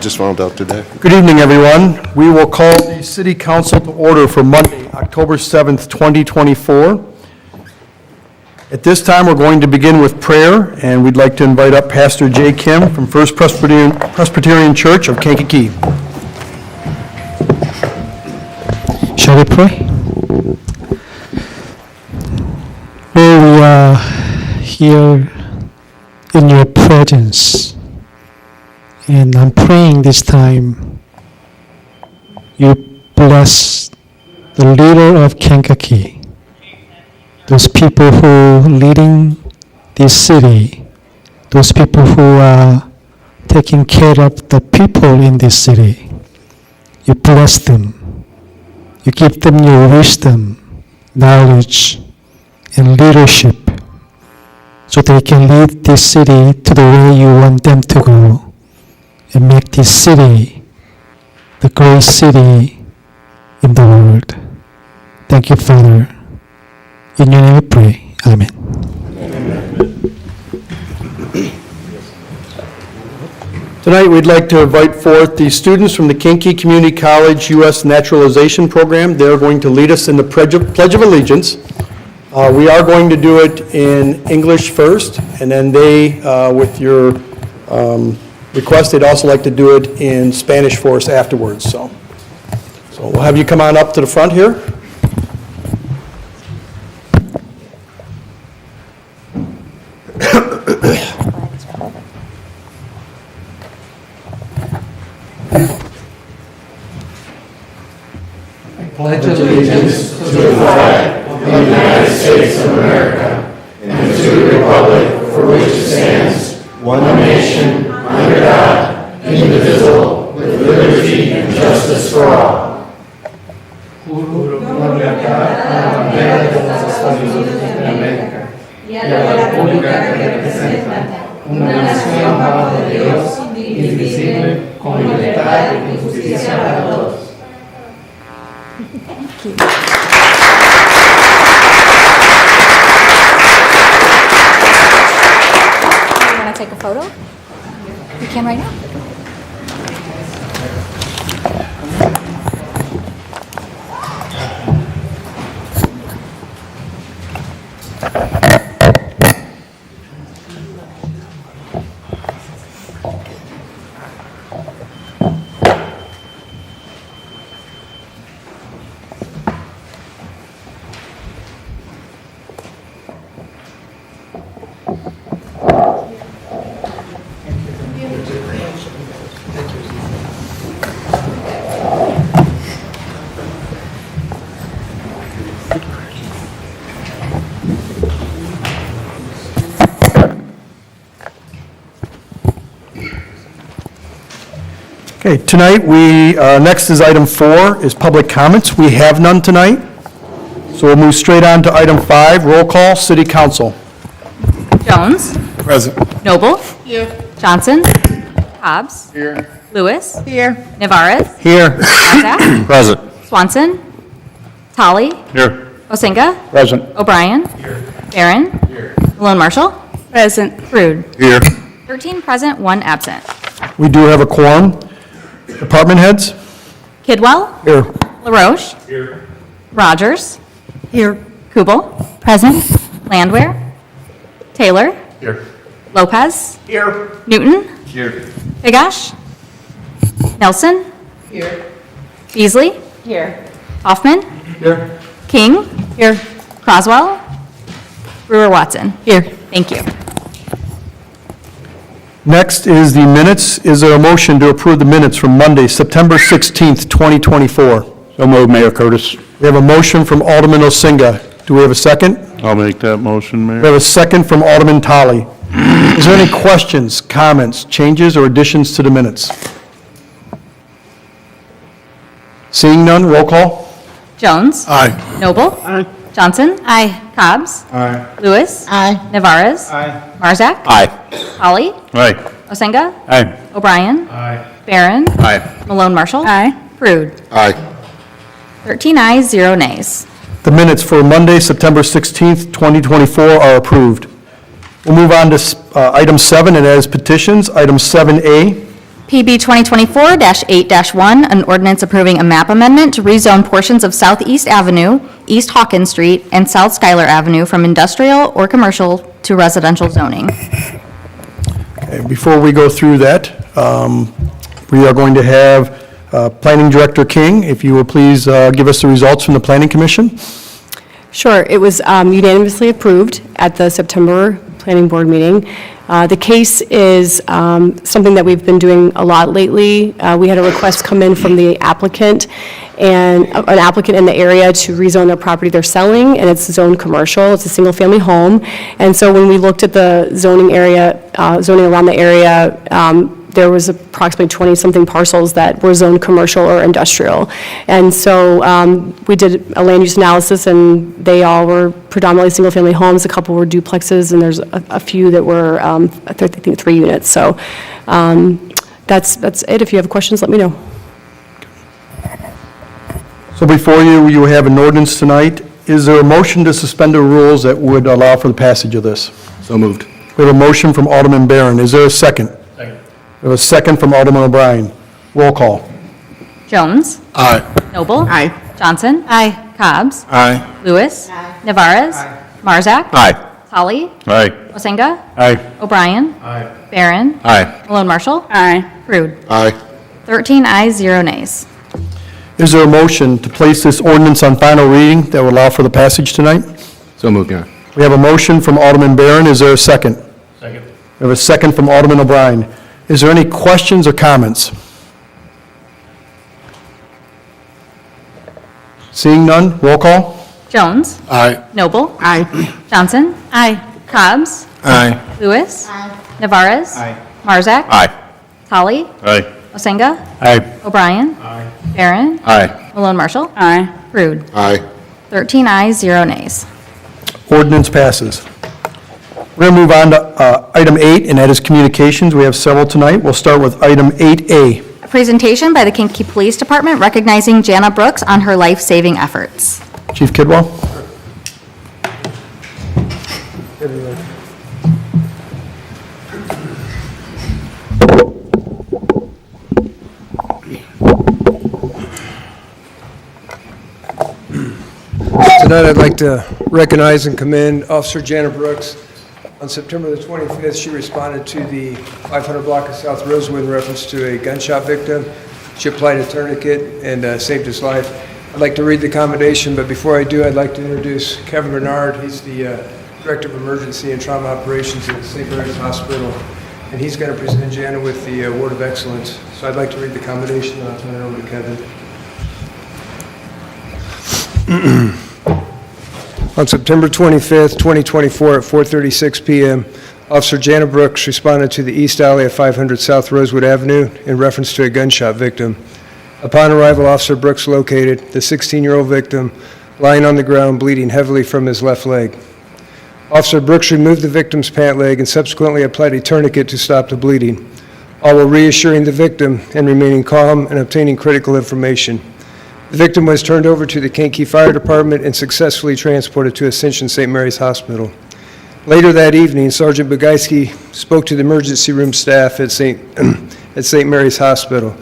just found out today. Good evening, everyone. We will call the City Council to order for Monday, October 7th, 2024. At this time, we're going to begin with prayer, and we'd like to invite up Pastor Jay Kim from First Presbyterian Church of Kankakee. Shall we pray? Lord, we are here in your presence. And I'm praying this time you bless the leader of Kankakee, those people who are leading this city, those people who are taking care of the people in this city. You bless them. You give them your wisdom, knowledge, and leadership so they can lead this city to the way you want them to go. And make this city the great city in the world. Thank you, Father. In your name we pray. Amen. Tonight, we'd like to invite forth the students from the Kankakee Community College U.S. Naturalization Program. They're going to lead us in the Pledge of Allegiance. We are going to do it in English first, and then they, with your request, they'd also like to do it in Spanish for us afterwards. So we'll have you come on up to the front here. I pledge allegiance to the flag of the United States of America and to the republic for which it stands, one nation, under God, indivisible, with liberty and justice for all. Juro glorificar la bandera de los Estados Unidos de América y a la república que representa, una nación bajo de Dios, indivisible, con libertad y justicia para todos. You want to take a photo? You can right now. Okay, tonight next is item 4, is public comments. We have none tonight. So we'll move straight on to item 5, roll call, City Council. Jones. Present. Noble. Here. Johnson. Hobbs. Here. Lewis. Here. Navarez. Here. Mazak. Present. Swanson. Tolly. Here. Osinga. Present. O'Brien. Barron. Malone Marshall. Present. Rude. Here. 13 present, 1 absent. We do have a quorum. Department heads? Kidwell. Here. LaRoche. Here. Rogers. Here. Kubel. Present. Landwehr. Taylor. Here. Lopez. Here. Newton. Here. Bigosh. Nelson. Here. Beasley. Here. Hoffman. Here. King. Here. Croswell. Brewer Watson. Here. Thank you. Next is the minutes. Is there a motion to approve the minutes from Monday, September 16th, 2024? So moved, Mayor Curtis. We have a motion from Alderman Osinga. Do we have a second? I'll make that motion, Mayor. We have a second from Alderman Tolly. Is there any questions, comments, changes, or additions to the minutes? Seeing none, roll call. Jones. Aye. Noble. Aye. Johnson. Aye. Cobbs. Aye. Lewis. Aye. Navarez. Aye. Marzak. Aye. Holly. Aye. Osenga. Aye. O'Brien. Aye. Barron. Aye. Malone Marshall. Aye. Prude. Aye. 13 ayes, 0 nays. The minutes for Monday, September 16th, 2024 are approved. We'll move on to item 7, and that is petitions. Item 7A PB 2024-8-1, an ordinance approving a map amendment to rezone portions of Southeast Avenue, East Hawkins Street, and South Schuyler Avenue from industrial or commercial to residential zoning. And before we go through that, we are going to have Planning Director King, if you will please give us the results from the Planning Commission. Sure. It was unanimously approved at the September Planning Board meeting. The case is something that we've been doing a lot lately. We had a request come in from the applicant, and an applicant in the area to rezone their property they're selling, and it's zoned commercial. It's a single-family home. And so when we looked at the zoning around the area, there was approximately 20-something parcels that were zoned commercial or industrial. And so we did a land use analysis, and they all were predominantly single-family homes. A couple were duplexes, and there's a few that were, I think, 3 units. So that's it. If you have questions, let me know. So before you, you have an ordinance tonight. Is there a motion to suspend the rules that would allow for the passage of this? So moved. We have a motion from Alderman Barron. Is there a second? Second. We have a second from Alderman O'Brien. Roll call. Jones. Aye. Noble. Aye. Johnson. Aye. Cobb's. Aye. Lewis. Navarez. Marzak. Aye. Tully. Aye. Osenga. Aye. O'Brien. Barron. Aye. Malone Marshall. Rude. Aye. 13 ayes, 0 nays. Is there a motion to place this ordinance on final reading that would allow for the passage tonight? So moved, Your Honor. We have a motion from Alderman Barron. Is there a second? Second. We have a second from Alderman O'Brien. Is there any questions or comments? Seeing none, roll call. Jones. Aye. Noble. Johnson. Cobb's. Aye. Lewis. Navarez. Marzak. Aye. Tully. Aye. Osenga. Aye. O'Brien. Barron. Aye. Malone Marshall. Rude. Aye. 13 ayes, 0 nays. Ordinance passes. We're going to move on to item 8, and that is communications. We have several tonight. We'll start with item 8A. A presentation by the Kankakee Police Department recognizing Jana Brooks on her life-saving efforts. Chief Kidwell? Tonight, I'd like to recognize and commend Officer Jana Brooks. On September the 25th, she responded to the 500 block of South Rosewood in reference to a gunshot victim. She applied a tourniquet and saved his life. I'd like to read the commendation, but before I do, I'd like to introduce Kevin Bernard. He's the Director of Emergency and Trauma Operations at St. Mary's Hospital, and he's going to present Jana with the Award of Excellence. So I'd like to read the commendation, and I'll turn it over to Kevin. On September 25th, 2024, at 4:36 p.m., Officer Jana Brooks responded to the East Alley at 500 South Rosewood Avenue in reference to a gunshot victim. Upon arrival, Officer Brooks located the 16-year-old victim lying on the ground, bleeding heavily from his left leg. Officer Brooks removed the victim's pant leg and subsequently applied a tourniquet to stop the bleeding, all while reassuring the victim and remaining calm and obtaining critical information. The victim was turned over to the Kankakee Fire Department and successfully transported to Ascension St. Mary's Hospital. Later that evening, Sergeant Bugaiski spoke to the emergency room staff at St. Mary's Hospital.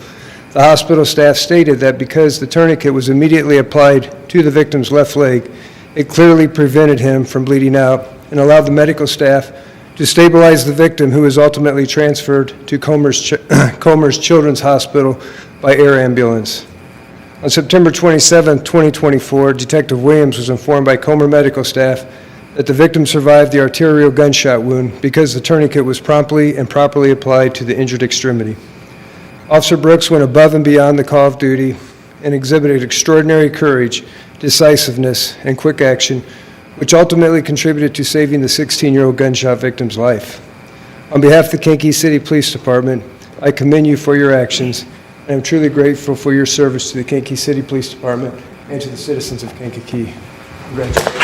The hospital staff stated that because the tourniquet was immediately applied to the victim's left leg, it clearly prevented him from bleeding out and allowed the medical staff to stabilize the victim, who was ultimately transferred to Comer's Children's Hospital by air ambulance. On September 27, 2024, Detective Williams was informed by Comer medical staff that the victim survived the arterial gunshot wound because the tourniquet was promptly and properly applied to the injured extremity. Officer Brooks went above and beyond the call of duty and exhibited extraordinary courage, decisiveness, and quick action, which ultimately contributed to saving the 16-year-old gunshot victim's life. On behalf of the Kankakee City Police Department, I commend you for your actions, and I'm truly grateful for your service to the Kankakee City Police Department and to the citizens of Kankakee. Congratulations.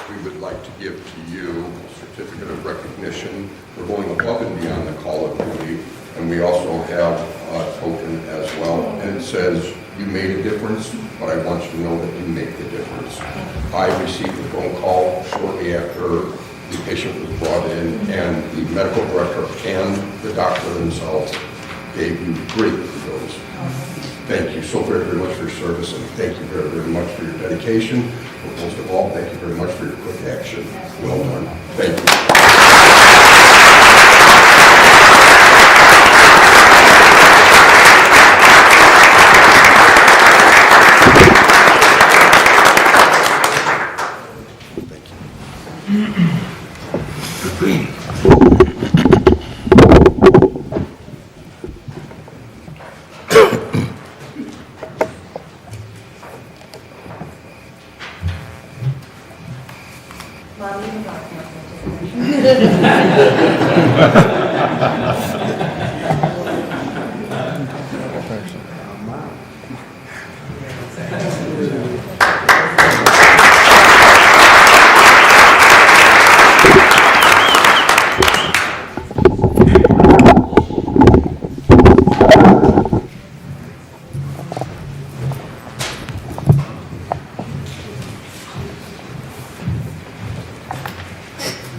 We would like to give to you a certificate of recognition for going above and beyond the call of duty And we also have a token as well, and it says, "You made a difference, but I want you to know that you make the difference." I received a phone call shortly after the patient was brought in, and the medical director and the doctor themselves gave you great kudos. Thank you so very, very much for your service, and thank you very, very much for your dedication. But most of all, thank you very much for your quick action. Well done. Thank you.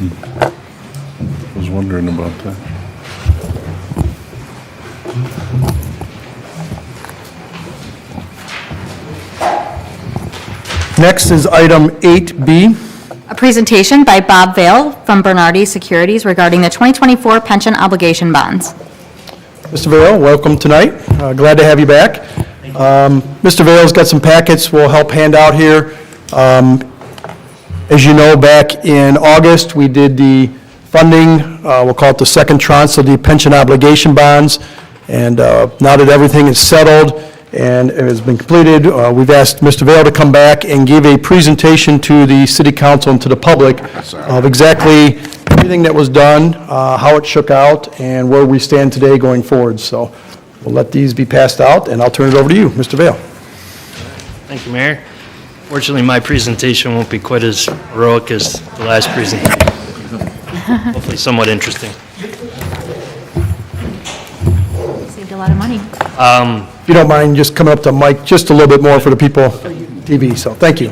I was wondering about that. Next is item 8B. A presentation by Bob Vale from Bernardi Securities regarding the 2024 pension obligation bonds. Mr. Vale, welcome tonight. Glad to have you back. Mr. Vale's got some packets we'll help hand out here. As you know, back in August, we did the funding, we'll call it the second tranche of the pension obligation bonds, and now that everything is settled and it has been completed, we've asked Mr. Vale to come back and give a presentation to the city council and to the public of exactly everything that was done, how it shook out, and where we stand today going forward. So we'll let these be passed out, and I'll turn it over to you, Mr. Vale. Thank you, Mayor. Fortunately, my presentation won't be quite as heroic as the last presentation. Hopefully somewhat interesting. Saved a lot of money. If you don't mind just coming up to Mike just a little bit more for the people on TV, so thank you.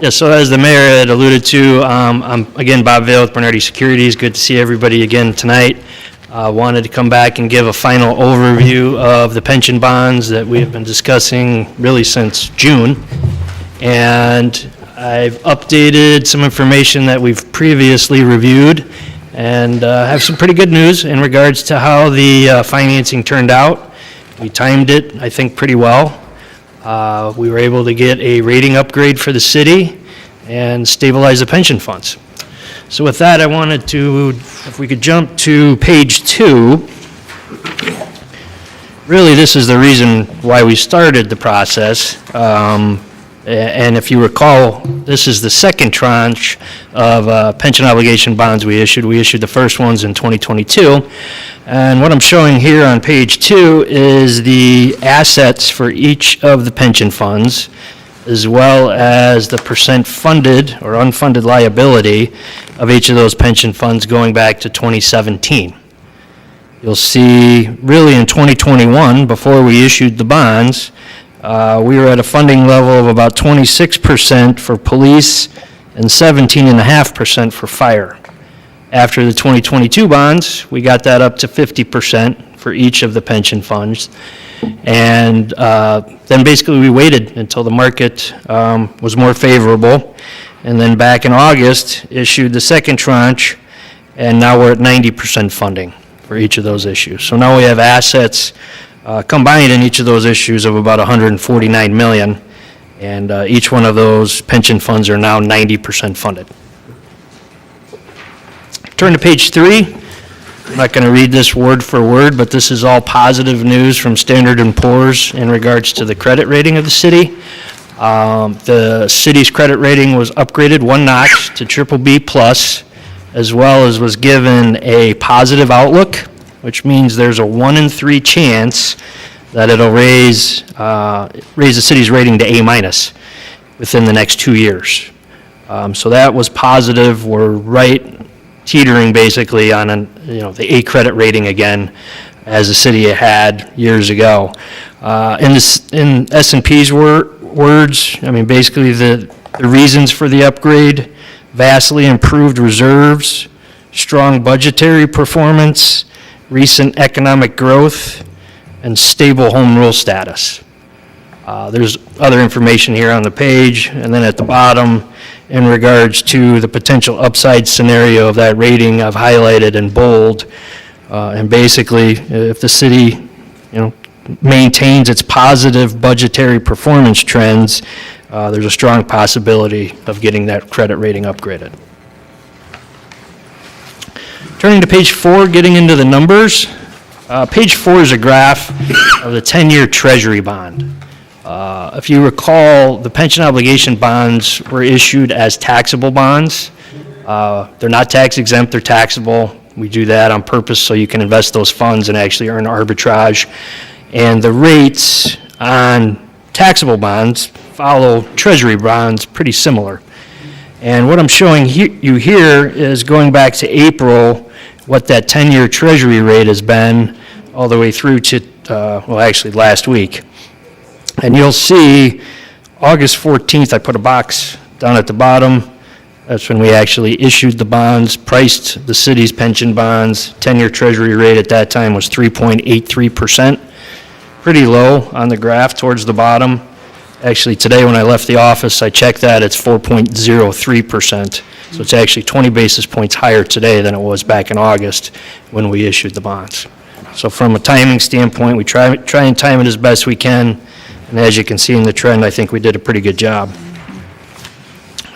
Yeah, so as the mayor had alluded to, I'm again Bob Vale with Bernardi Securities. Good to see everybody again tonight. Wanted to come back and give a final overview of the pension bonds that we have been discussing really since June. And I've updated some information that we've previously reviewed, and have some pretty good news in regards to how the financing turned out. We timed it, I think, pretty well. We were able to get a rating upgrade for the city and stabilize the pension funds. So with that, I wanted to, if we could jump to page 2. Really, this is the reason why we started the process. And if you recall, this is the second tranche of pension obligation bonds we issued. We issued the first ones in 2022. And what I'm showing here on page 2 is the assets for each of the pension funds, as well as the percent funded or unfunded liability of each of those pension funds going back to 2017. You'll see, really in 2021, before we issued the bonds, we were at a funding level of about 26% for police and 17.5% for fire. After the 2022 bonds, we got that up to 50% for each of the pension funds. And then basically we waited until the market was more favorable. And then back in August, issued the second tranche, and now we're at 90% funding for each of those issues. So now we have assets combined in each of those issues of about $149 million, and each one of those pension funds are now 90% funded. Turn to page 3. I'm not going to read this word for word, but this is all positive news from Standard & Poor's in regards to the credit rating of the city. The city's credit rating was upgraded 1 notch to BBB+, as well as was given a positive outlook, which means there's a 1 in 3 chance that it'll raise the city's rating to A- within the next 2 years. So that was positive. We're right teetering basically on the A credit rating again, as the city had years ago. In S&P's words, I mean, basically the reasons for the upgrade: vastly improved reserves, strong budgetary performance, recent economic growth, and stable home rule status. There's other information here on the page, and then at the bottom, in regards to the potential upside scenario of that rating, I've highlighted in bold. And basically, if the city, maintains its positive budgetary performance trends, there's a strong possibility of getting that credit rating upgraded. Turning to page 4, getting into the numbers. Page 4 is a graph of the 10-year Treasury bond. If you recall, the pension obligation bonds were issued as taxable bonds. They're not tax exempt, they're taxable. We do that on purpose so you can invest those funds and actually earn arbitrage. And the rates on taxable bonds follow Treasury bonds pretty similar. And what I'm showing you here is going back to April, what that 10-year Treasury rate has been all the way through to, actually last week. And you'll see August 14th, I put a box down at the bottom. That's when we actually issued the bonds, priced the city's pension bonds. 10-year Treasury rate at that time was 3.83%. Pretty low on the graph towards the bottom. Actually, today when I left the office, I checked that, it's 4.03%. So it's actually 20 basis points higher today than it was back in August when we issued the bonds. So from a timing standpoint, we try and time it as best we can. And as you can see in the trend, I think we did a pretty good job.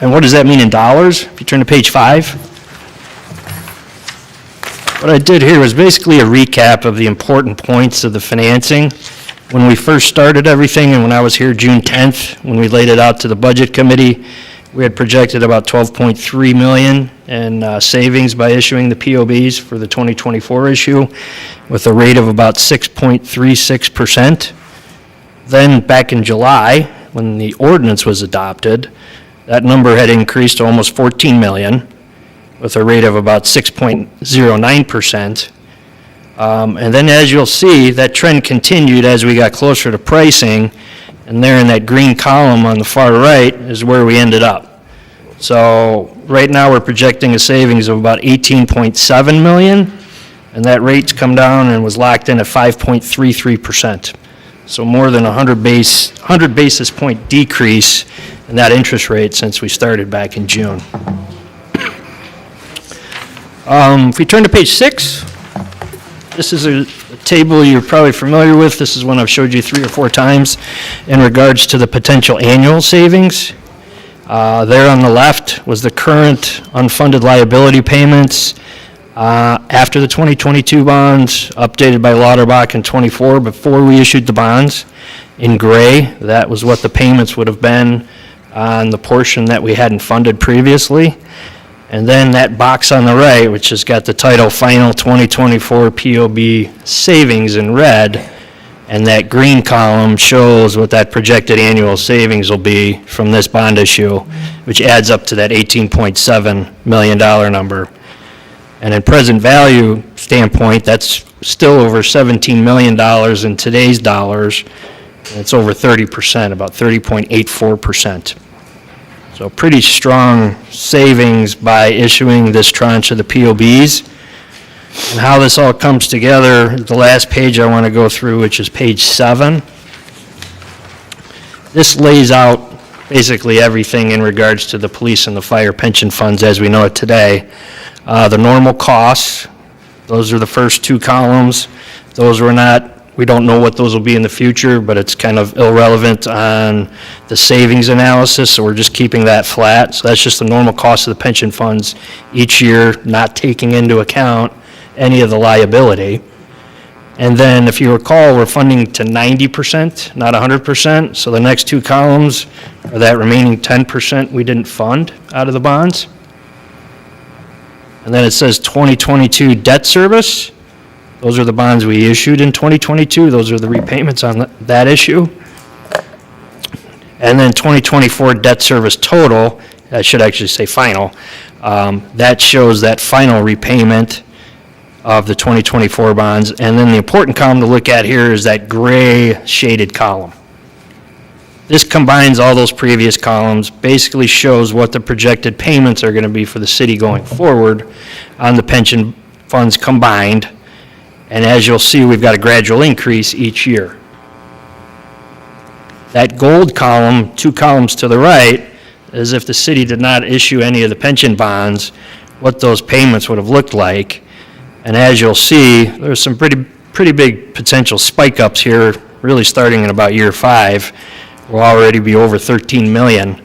And what does that mean in dollars? If you turn to page 5. What I did here was basically a recap of the important points of the financing. When we first started everything, and when I was here June 10th, when we laid it out to the budget committee, we had projected about $12.3 million in savings by issuing the POBs for the 2024 issue, with a rate of about 6.36%. Then back in July, when the ordinance was adopted, that number had increased to almost $14 million, with a rate of about 6.09%. And then as you'll see, that trend continued as we got closer to pricing, and there in that green column on the far right is where we ended up. So right now we're projecting a savings of about $18.7 million, and that rate's come down and was locked in at 5.33%. So more than 100 basis point decrease in that interest rate since we started back in June. If we turn to page 6, this is a table you're probably familiar with. This is one I've showed you 3 or 4 times in regards to the potential annual savings. There on the left was the current unfunded liability payments after the 2022 bonds, updated by Lauterbach in '24 before we issued the bonds. In gray, that was what the payments would have been on the portion that we hadn't funded previously. And then that box on the right, which has got the title Final 2024 POB Savings in red, and that green column shows what that projected annual savings will be from this bond issue, which adds up to that $18.7 million number. And in present value standpoint, that's still over $17 million in today's dollars, and it's over 30%, about 30.84%. So pretty strong savings by issuing this tranche of the POBs. And how this all comes together, the last page I want to go through, which is page 7. This lays out basically everything in regards to the police and the fire pension funds as we know it today. The normal costs, those are the first 2 columns. Those were not, we don't know what those will be in the future, but it's kind of irrelevant on the savings analysis, so we're just keeping that flat. So that's just the normal cost of the pension funds each year, not taking into account any of the liability. And then, if you recall, we're funding to 90%, not 100%. So the next 2 columns are that remaining 10% we didn't fund out of the bonds. And then it says 2022 debt service. Those are the bonds we issued in 2022. Those are the repayments on that issue. And then 2024 debt service total, I should actually say final, That shows that final repayment of the 2024 bonds. And then the important column to look at here is that gray shaded column. This combines all those previous columns, basically shows what the projected payments are going to be for the city going forward on the pension funds combined. And as you'll see, we've got a gradual increase each year. That gold column, 2 columns to the right, is if the city did not issue any of the pension bonds, what those payments would have looked like. And as you'll see, there's some pretty big potential spike ups here, really starting in about year 5. We'll already be over 13 million.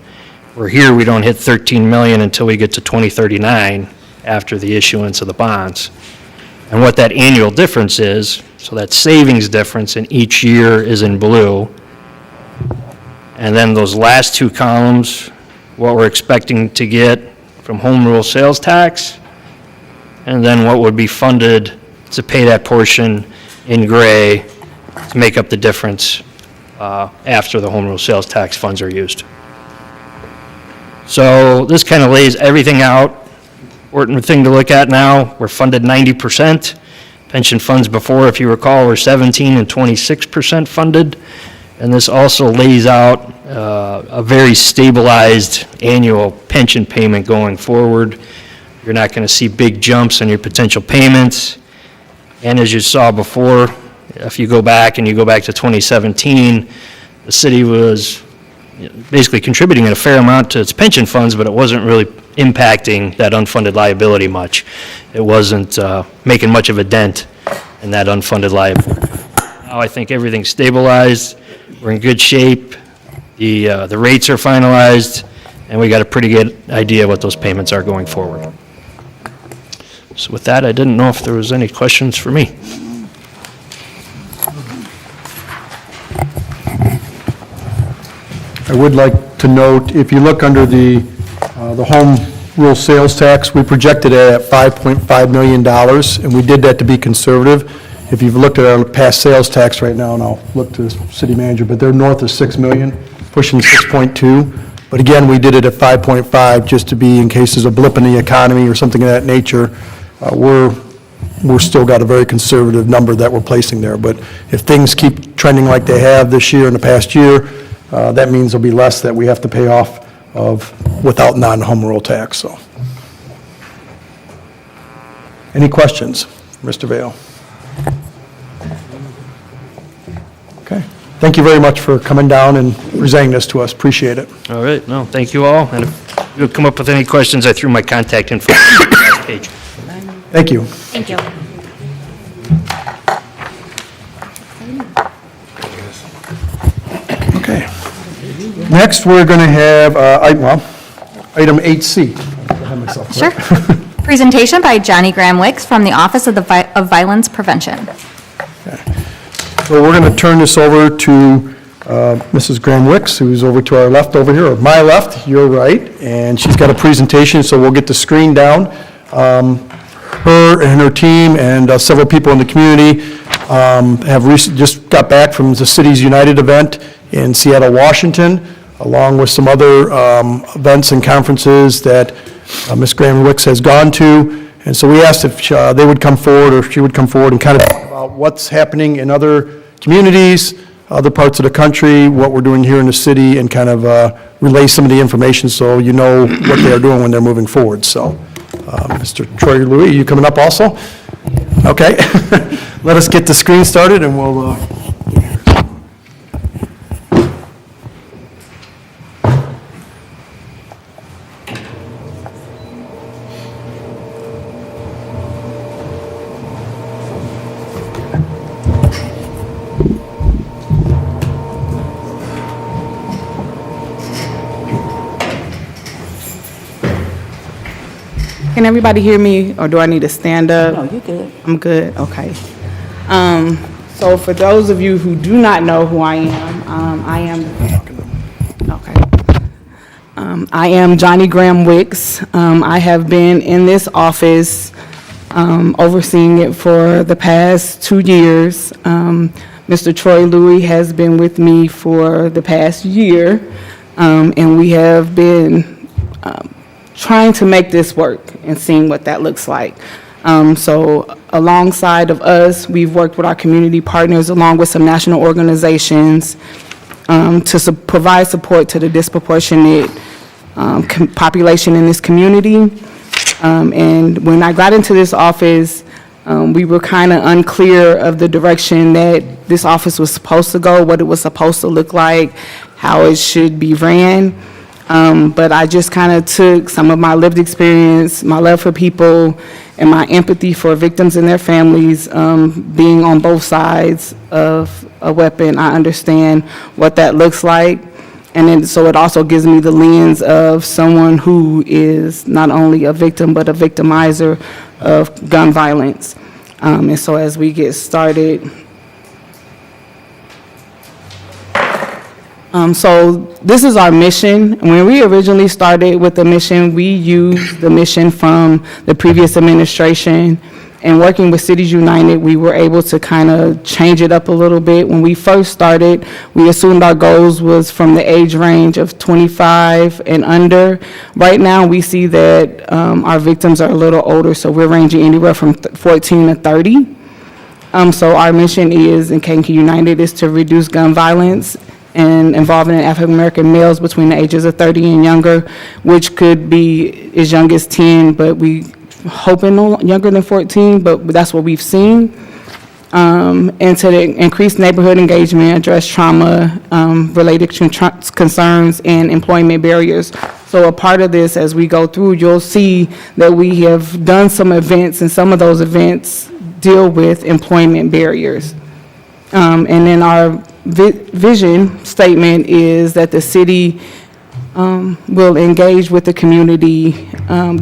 Where here, we don't hit 13 million until we get to 2039 after the issuance of the bonds. And what that annual difference is, so that savings difference in each year is in blue. And then those last 2 columns, what we're expecting to get from home rule sales tax, and then what would be funded to pay that portion in gray to make up the difference after the home rule sales tax funds are used. So this kind of lays everything out. Important thing to look at now, we're funded 90%. Pension funds before, if you recall, were 17 and 26% funded. And this also lays out a very stabilized annual pension payment going forward. You're not going to see big jumps in your potential payments. And as you saw before, if you go back and you go back to 2017, the city was basically contributing a fair amount to its pension funds, but it wasn't really impacting that unfunded liability much. It wasn't making much of a dent in that unfunded liability. Now I think everything's stabilized. We're in good shape. The rates are finalized, and we got a pretty good idea what those payments are going forward. So with that, I didn't know if there was any questions for me. I would like to note, if you look under the home rule sales tax, we projected it at $5.5 million, and we did that to be conservative. If you've looked at our past sales tax right now, and I'll look to the city manager, but they're north of 6 million, pushing 6.2. But again, we did it at 5.5 just to be in case there's a blip in the economy or something of that nature. We're still got a very conservative number that we're placing there. But if things keep trending like they have this year and the past year, that means there'll be less that we have to pay off of without non-home rule tax. So, any questions, Mr. Vail? Okay. Thank you very much for coming down and presenting this to us. Appreciate it. All right, no, thank you all. And if you come up with any questions, I threw my contact info on the last page. Thank you. Thank you. Okay. Next, we're going to have item 8C. Sure. Presentation by Johnny Graham Wicks from the Office of Violence Prevention. So we're going to turn this over to Mrs. Graham Wicks, who's over to our left over here, or my left, your right, and she's got a presentation, so we'll get the screen down. Her and her team and several people in the community have just got back from the Cities United event in Seattle, Washington, along with some other events and conferences that Ms. Graham Wicks has gone to. And so we asked if they would come forward, or if she would come forward and kind of talk about what's happening in other communities, other parts of the country, what we're doing here in the city, and kind of relay some of the information so you know what they are doing when they're moving forward. So, Mr. Troy Louis, you coming up also? Okay. Let us get the screen started and we'll... Can everybody hear me, or do I need to stand up? No, you good. I'm good, okay. So for those of you who do not know who I am Johnny Graham Wicks. I have been in this office, overseeing it for the past 2 years. Mr. Troy Louis has been with me for the past year, and we have been trying to make this work and seeing what that looks like. So alongside of us, we've worked with our community partners along with some national organizations to provide support to the disproportionate population in this community. And when I got into this office, we were kind of unclear of the direction that this office was supposed to go, what it was supposed to look like, how it should be ran. But I just kind of took some of my lived experience, my love for people, and my empathy for victims and their families, being on both sides of a weapon. I understand what that looks like. And then, so it also gives me the lens of someone who is not only a victim, but a victimizer of gun violence. And so as we get started, so this is our mission. When we originally started with the mission, we used the mission from the previous administration. And working with Cities United, we were able to kind of change it up a little bit. When we first started, we assumed our goals was from the age range of 25 and under. Right now, we see that our victims are a little older, so we're ranging anywhere from 14 to 30. So our mission is, in Kankakee United, is to reduce gun violence and involving African-American males between the ages of 30 and younger, which could be as young as 10, but we hoping no younger than 14, but that's what we've seen. And to increase neighborhood engagement, address trauma related concerns and employment barriers. So a part of this, as we go through, you'll see that we have done some events, and some of those events deal with employment barriers. And then our vision statement is that the city will engage with the community,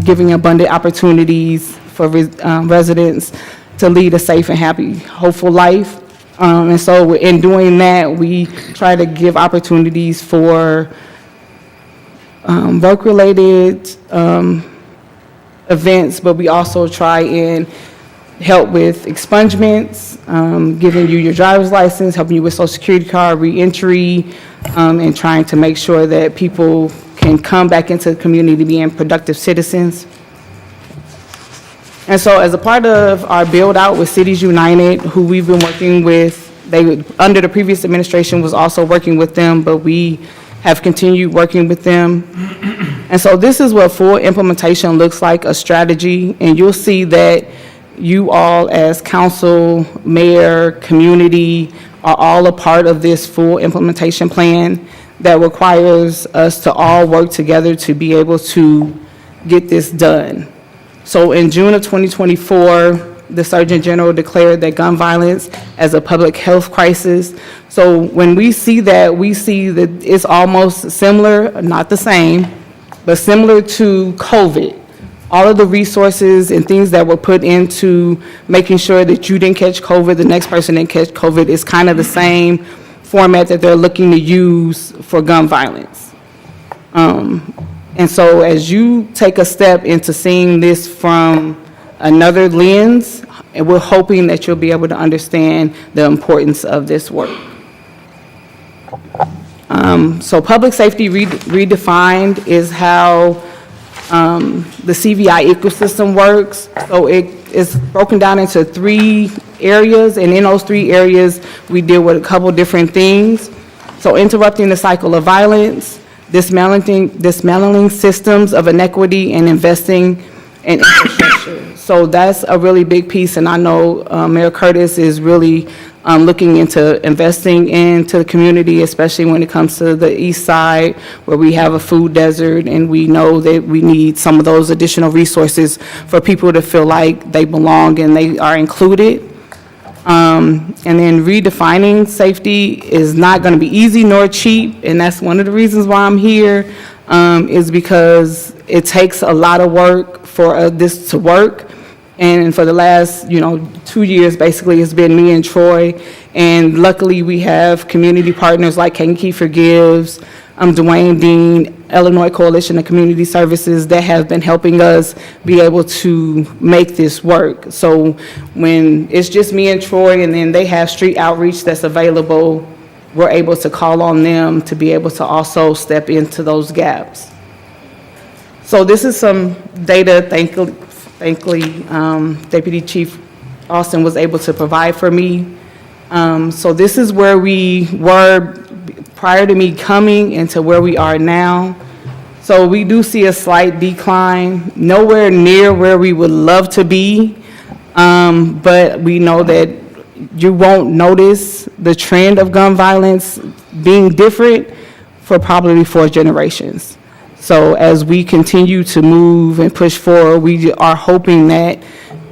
giving abundant opportunities for residents to lead a safe and happy, hopeful life. And so in doing that, we try to give opportunities for work-related events, but we also try and help with expungements, giving you your driver's license, helping you with social security card, re-entry, and trying to make sure that people can come back into the community being productive citizens. And so as a part of our build out with Cities United, who we've been working with, under the previous administration was also working with them, but we have continued working with them. And so this is what full implementation looks like, a strategy, and you'll see that you all as council, mayor, community are all a part of this full implementation plan that requires us to all work together to be able to get this done. So in June of 2024, the Surgeon General declared that gun violence as a public health crisis. So when we see that it's almost similar, not the same, but similar to COVID. All of the resources and things that were put into making sure that you didn't catch COVID, the next person didn't catch COVID, is kind of the same format that they're looking to use for gun violence. And so as you take a step into seeing this from another lens, and we're hoping that you'll be able to understand the importance of this work. So public safety redefined is how the CVI ecosystem works. So it is broken down into 3 areas, and in those 3 areas, we deal with a couple different things. So interrupting the cycle of violence, dismantling systems of inequity, and investing in infrastructure. So that's a really big piece, and I know Mayor Curtis is really looking into investing into the community, especially when it comes to the east side, where we have a food desert, and we know that we need some of those additional resources for people to feel like they belong and they are included. And then redefining safety is not going to be easy nor cheap, and that's one of the reasons why I'm here, is because it takes a lot of work for this to work. And for the last, 2 years, basically, it's been me and Troy. And luckily, we have community partners like Kankakee Forgives, Dwayne Dean, Illinois Coalition of Community Services that have been helping us be able to make this work. So when it's just me and Troy, and then they have street outreach that's available, we're able to call on them to be able to also step into those gaps. So this is some data, thankfully, Deputy Chief Austin was able to provide for me. So this is where we were prior to me coming and to where we are now. So we do see a slight decline, nowhere near where we would love to be, but we know that you won't notice the trend of gun violence being different for probably 4 generations. So as we continue to move and push forward, we are hoping that,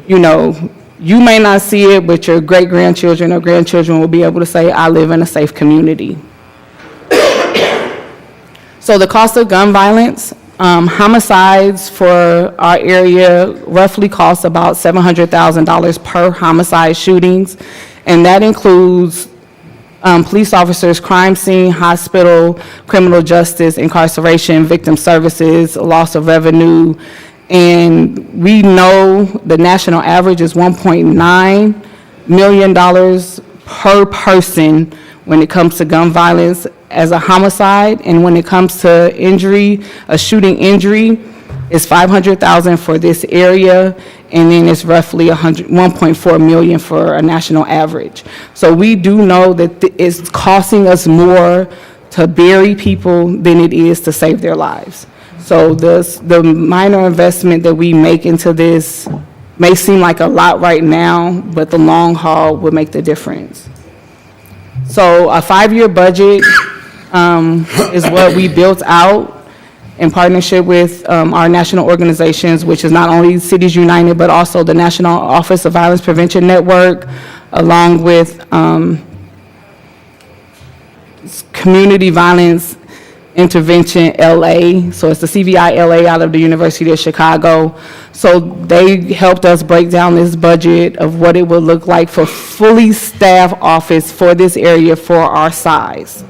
you may not see it, but your great-grandchildren or grandchildren will be able to say, I live in a safe community. So the cost of gun violence, homicides for our area roughly cost about $700,000 per homicide shootings, and that includes police officers, crime scene, hospital, criminal justice, incarceration, victim services, loss of revenue, and we know the national average is $1.9 million per person when it comes to gun violence as a homicide, and when it comes to injury, a shooting injury, it's $500,000 for this area, and then it's roughly $1.4 million for a national average. So we do know that it's costing us more to bury people than it is to save their lives. So the minor investment that we make into this may seem like a lot right now, but the long haul will make the difference. So a 5-year budget is what we built out in partnership with our national organizations, which is not only Cities United, but also the National Office of Violence Prevention Network, along with Community Violence Intervention LA. So it's the CVI LA out of the University of Chicago. So they helped us break down this budget of what it would look like for fully staffed office for this area for our size.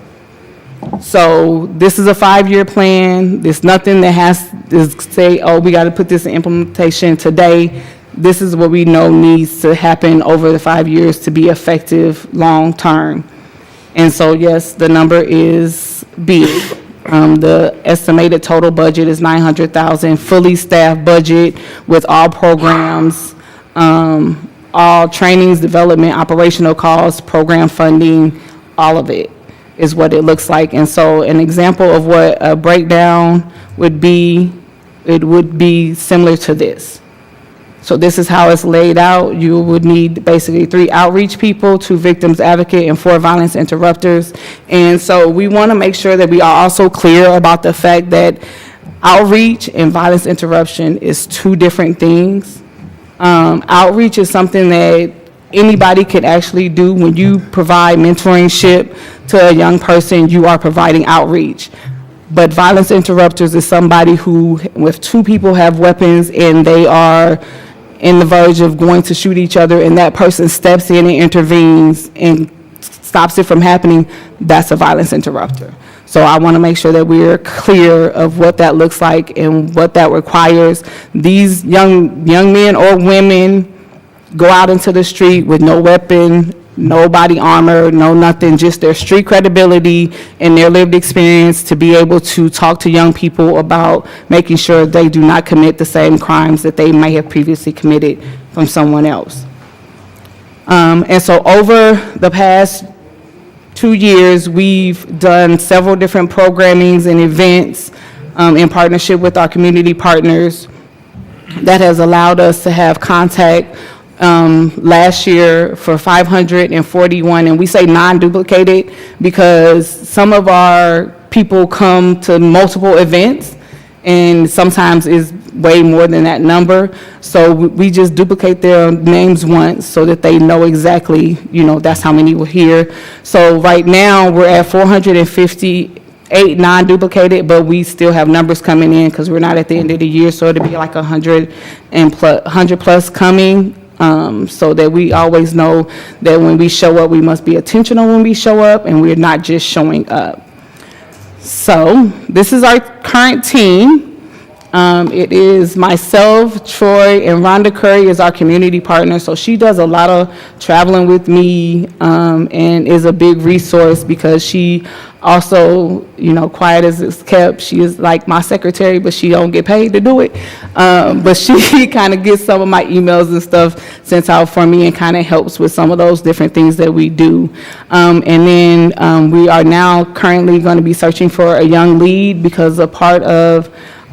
So this is a 5-year plan. There's nothing that has to say, oh, we got to put this in implementation today. This is what we know needs to happen over the 5 years to be effective long-term. And so, yes, the number is big. The estimated total budget is $900,000, fully staffed budget with all programs, all trainings, development, operational costs, program funding, all of it is what it looks like. And so an example of what a breakdown would be, it would be similar to this. So this is how it's laid out. You would need basically 3 outreach people, 2 victims advocate, and 4 violence interrupters. And so we want to make sure that we are also clear about the fact that outreach and violence interruption is 2 different things. Outreach is something that anybody can actually do. When you provide mentoringship to a young person, you are providing outreach. But violence interrupters is somebody who, if 2 people have weapons and they are in the verge of going to shoot each other, and that person steps in and intervenes and stops it from happening, that's a violence interrupter. So I want to make sure that we're clear of what that looks like and what that requires. These young men or women go out into the street with no weapon, no body armor, no nothing, just their street credibility and their lived experience to be able to talk to young people about making sure they do not commit the same crimes that they may have previously committed from someone else. And so over the past 2 years, we've done several different programmings and events in partnership with our community partners that has allowed us to have contact last year for 541, and we say non-duplicated because some of our people come to multiple events, and sometimes is way more than that number. So we just duplicate their names once so that they know exactly, that's how many were here. So right now, we're at 458 non-duplicated, but we still have numbers coming in because we're not at the end of the year, so it'll be like 100 plus coming. So that we always know that when we show up, we must be intentional when we show up, and we're not just showing up. So this is our current team. It is myself, Troy, and Rhonda Curry is our community partner. So she does a lot of traveling with me and is a big resource because she Also, quiet as it's kept. She is like my secretary, but she don't get paid to do it. But she kind of gets some of my emails and stuff sent out for me and kind of helps with some of those different things that we do. And then we are now currently going to be searching for a young lead, because a part of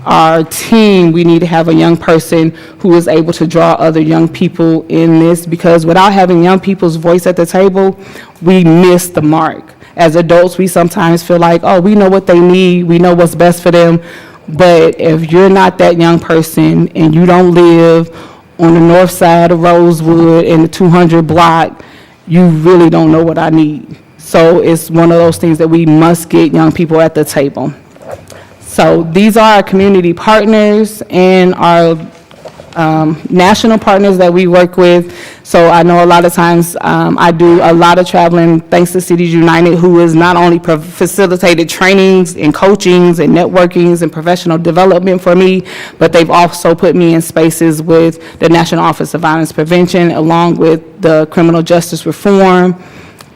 our team, we need to have a young person who is able to draw other young people in this, because without having young people's voice at the table, we miss the mark. As adults, we sometimes feel like, oh, we know what they need, we know what's best for them, but if you're not that young person and you don't live on the north side of Rosewood in the 200 block, you really don't know what I need. So it's one of those things that we must get young people at the table. So these are our community partners and our national partners that we work with. So I know a lot of times I do a lot of traveling thanks to Cities United, who has not only facilitated trainings and coachings and networkings and professional development for me, but they've also put me in spaces with the National Office of Violence Prevention, along with the Criminal Justice Reform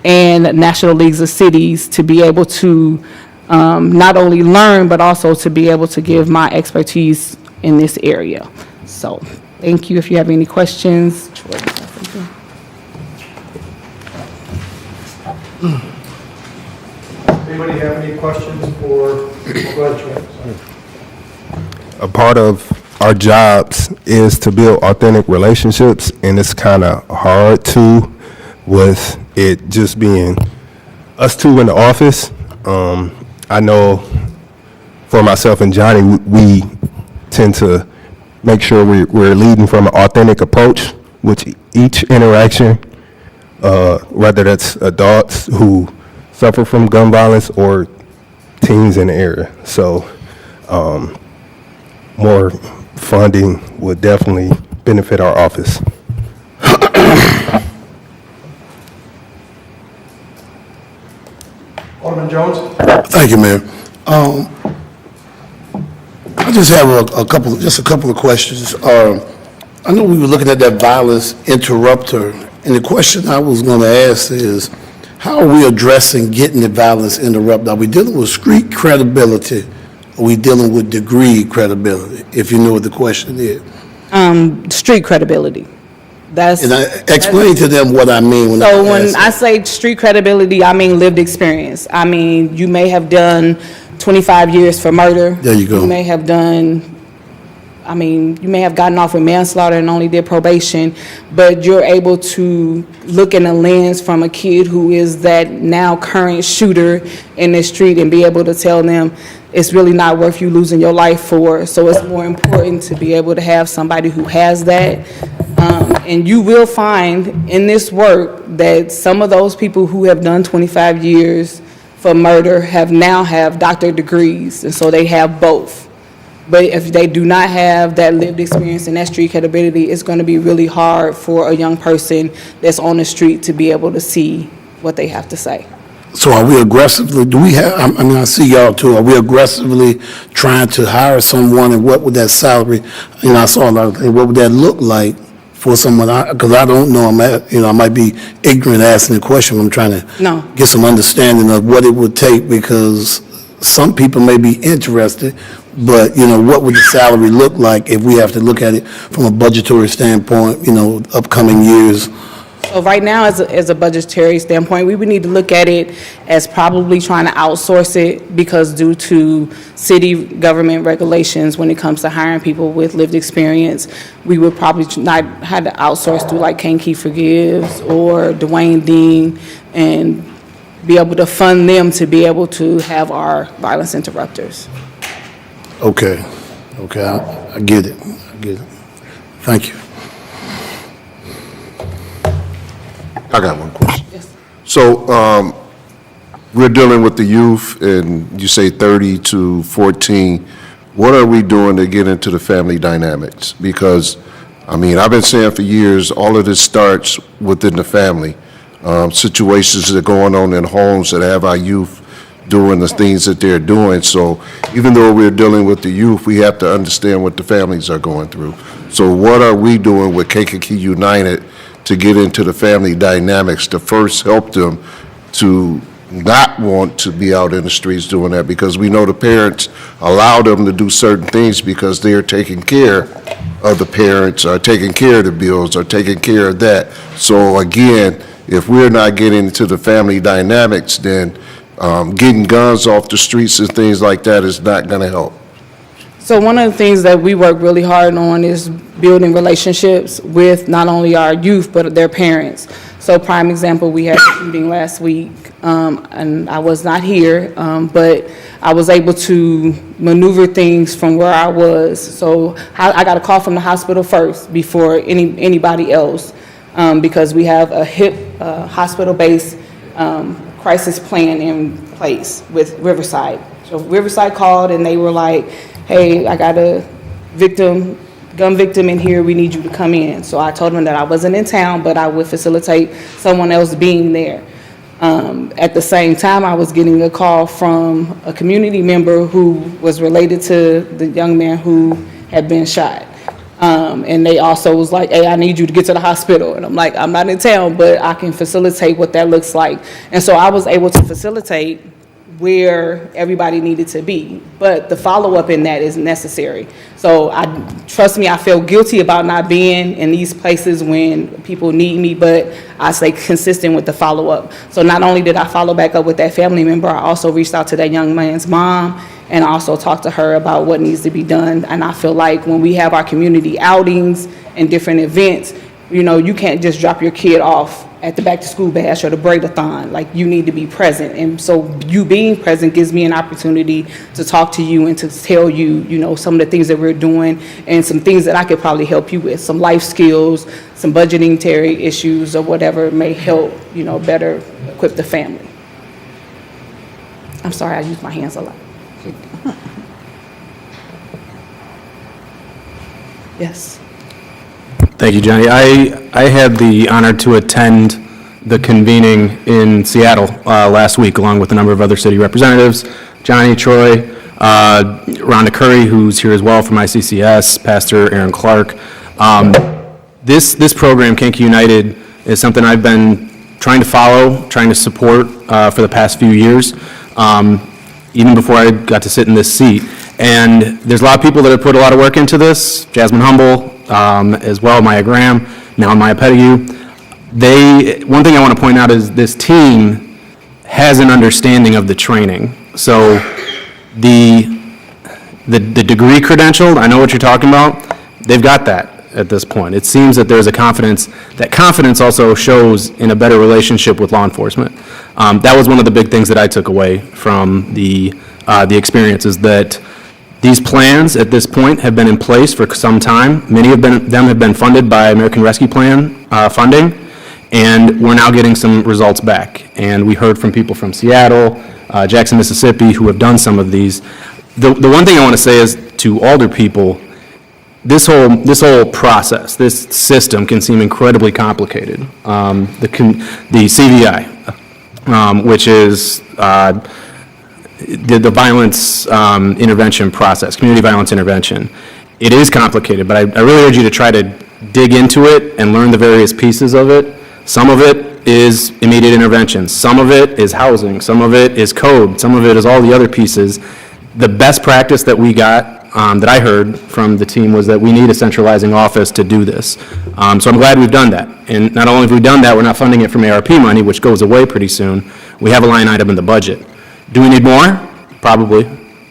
and National Leagues of Cities, to be able to not only learn, but also to be able to give my expertise in this area. So, thank you. If you have any questions. Anybody have any questions for, go ahead, Troy. A part of our jobs is to build authentic relationships, and it's kind of hard to, with it just being us two in the office. I know for myself and Johnny, we tend to make sure we're leading from an authentic approach with each interaction, whether that's adults who suffer from gun violence or teens in the area. So more funding would definitely benefit our office. Alderman Jones? Thank you, Mayor. I just have a couple of questions. I know we were looking at that violence interrupter, and the question I was going to ask is, how are we addressing getting the violence interrupted? Are we dealing with street credibility? Or are we dealing with degree credibility, if you know what the question is? Street credibility. And explain to them what I mean when I say street credibility, I mean lived experience. I mean, you may have done 25 years for murder. There you go. You may have gotten off with manslaughter and only did probation, but you're able to look in a lens from a kid who is that now current shooter in the street and be able to tell them it's really not worth you losing your life for. So it's more important to be able to have somebody who has that. And you will find in this work that some of those people who have done 25 years for murder have doctorate degrees, and so they have both. But if they do not have that lived experience and that street credibility, it's going to be really hard for a young person that's on the street to be able to see what they have to say. So are we aggressively, I see y'all too, are we aggressively trying to hire someone, and what would that salary, I saw a lot of things, what would that look like for someone, because I don't know, I might be ignorant asking the question, but I'm trying to get some understanding of what it would take, because some people may be interested, but, what would the salary look like if we have to look at it from a budgetary standpoint, upcoming years? So right now, as a budgetary standpoint, we would need to look at it as probably trying to outsource it, because due to city government regulations, when it comes to hiring people with lived experience, we would probably not have to outsource through like Kankakee Forgives or Dwayne Dean, and be able to fund them to be able to have our violence interrupters. Okay, I get it. Thank you. I got one question. Yes. So we're dealing with the youth, and you say 30 to 14. What are we doing to get into the family dynamics? Because, I've been saying for years, all of this starts within the family. Situations that are going on in homes that have our youth doing the things that they're doing. So even though we're dealing with the youth, we have to understand what the families are going through. So what are we doing with Kankakee United to get into the family dynamics to first help them to not want to be out in the streets doing that, because we know the parents allow them to do certain things because they're taking care of the parents, or taking care of the bills, or taking care of that. So again, if we're not getting into the family dynamics, then getting guns off the streets and things like that is not going to help. So one of the things that we work really hard on is building relationships with not only our youth, but their parents. So prime example, we had a shooting last week, and I was not here, but I was able to maneuver things from where I was. So I got a call from the hospital first before anybody else, because we have a HIP, hospital-based crisis plan in place with Riverside. So Riverside called and they were like, hey, I got a gun victim in here, we need you to come in. So I told them that I wasn't in town, but I would facilitate someone else being there. At the same time, I was getting a call from a community member who was related to the young man who had been shot. And they also was like, hey, I need you to get to the hospital. And I'm like, I'm not in town, but I can facilitate what that looks like. And so I was able to facilitate where everybody needed to be, but the follow-up in that is necessary. So trust me, I feel guilty about not being in these places when people need me, but I stay consistent with the follow-up. So not only did I follow back up with that family member, I also reached out to that young man's mom and also talked to her about what needs to be done. And I feel like when we have our community outings and different events, you know, you can't just drop your kid off at the back-to-school bash or the braid-a-thon. Like, you need to be present. And so you being present gives me an opportunity to talk to you and to tell you, you know, some of the things that we're doing and some things that I could probably help you with, some life skills, some budgetary issues or whatever may help, you know, better equip the family. I'm sorry, I use my hands a lot. Yes. Thank you, Johnny. I had the honor to attend the convening in Seattle last week, along with a number of other city representatives, Johnny, Troy, Rhonda Curry, who's here as well from ICCS, Pastor Aaron Clark. This program, Kankakee United, is something I've been trying to follow, trying to support for the past few years, even before I got to sit in this seat. And there's a lot of people that have put a lot of work into this, Jasmine Humble, as well, Maya Graham, now Maya Pettigrew. One thing I want to point out is this team has an understanding of the training. So the degree credentialed, I know what you're talking about, they've got that at this point. It seems that there's a confidence. That confidence also shows in a better relationship with law enforcement. That was one of the big things that I took away from the experience, is that these plans at this point have been in place for some time. Many of them have been funded by American Rescue Plan funding, and we're now getting some results back. And we heard from people from Seattle, Jackson, Mississippi, who have done some of these. The one thing I want to say is to older people, this whole process, this system can seem incredibly complicated. The CVI, which is the violence intervention process, community violence intervention. It is complicated, but I really urge you to try to dig into it and learn the various pieces of it. Some of it is immediate intervention. Some of it is housing. Some of it is code. Some of it is all the other pieces. The best practice that we got, that I heard from the team, was that we need a centralizing office to do this. So I'm glad we've done that. And not only have we done that, we're not funding it from ARP money, which goes away pretty soon. We have a line item in the budget. Do we need more? Probably.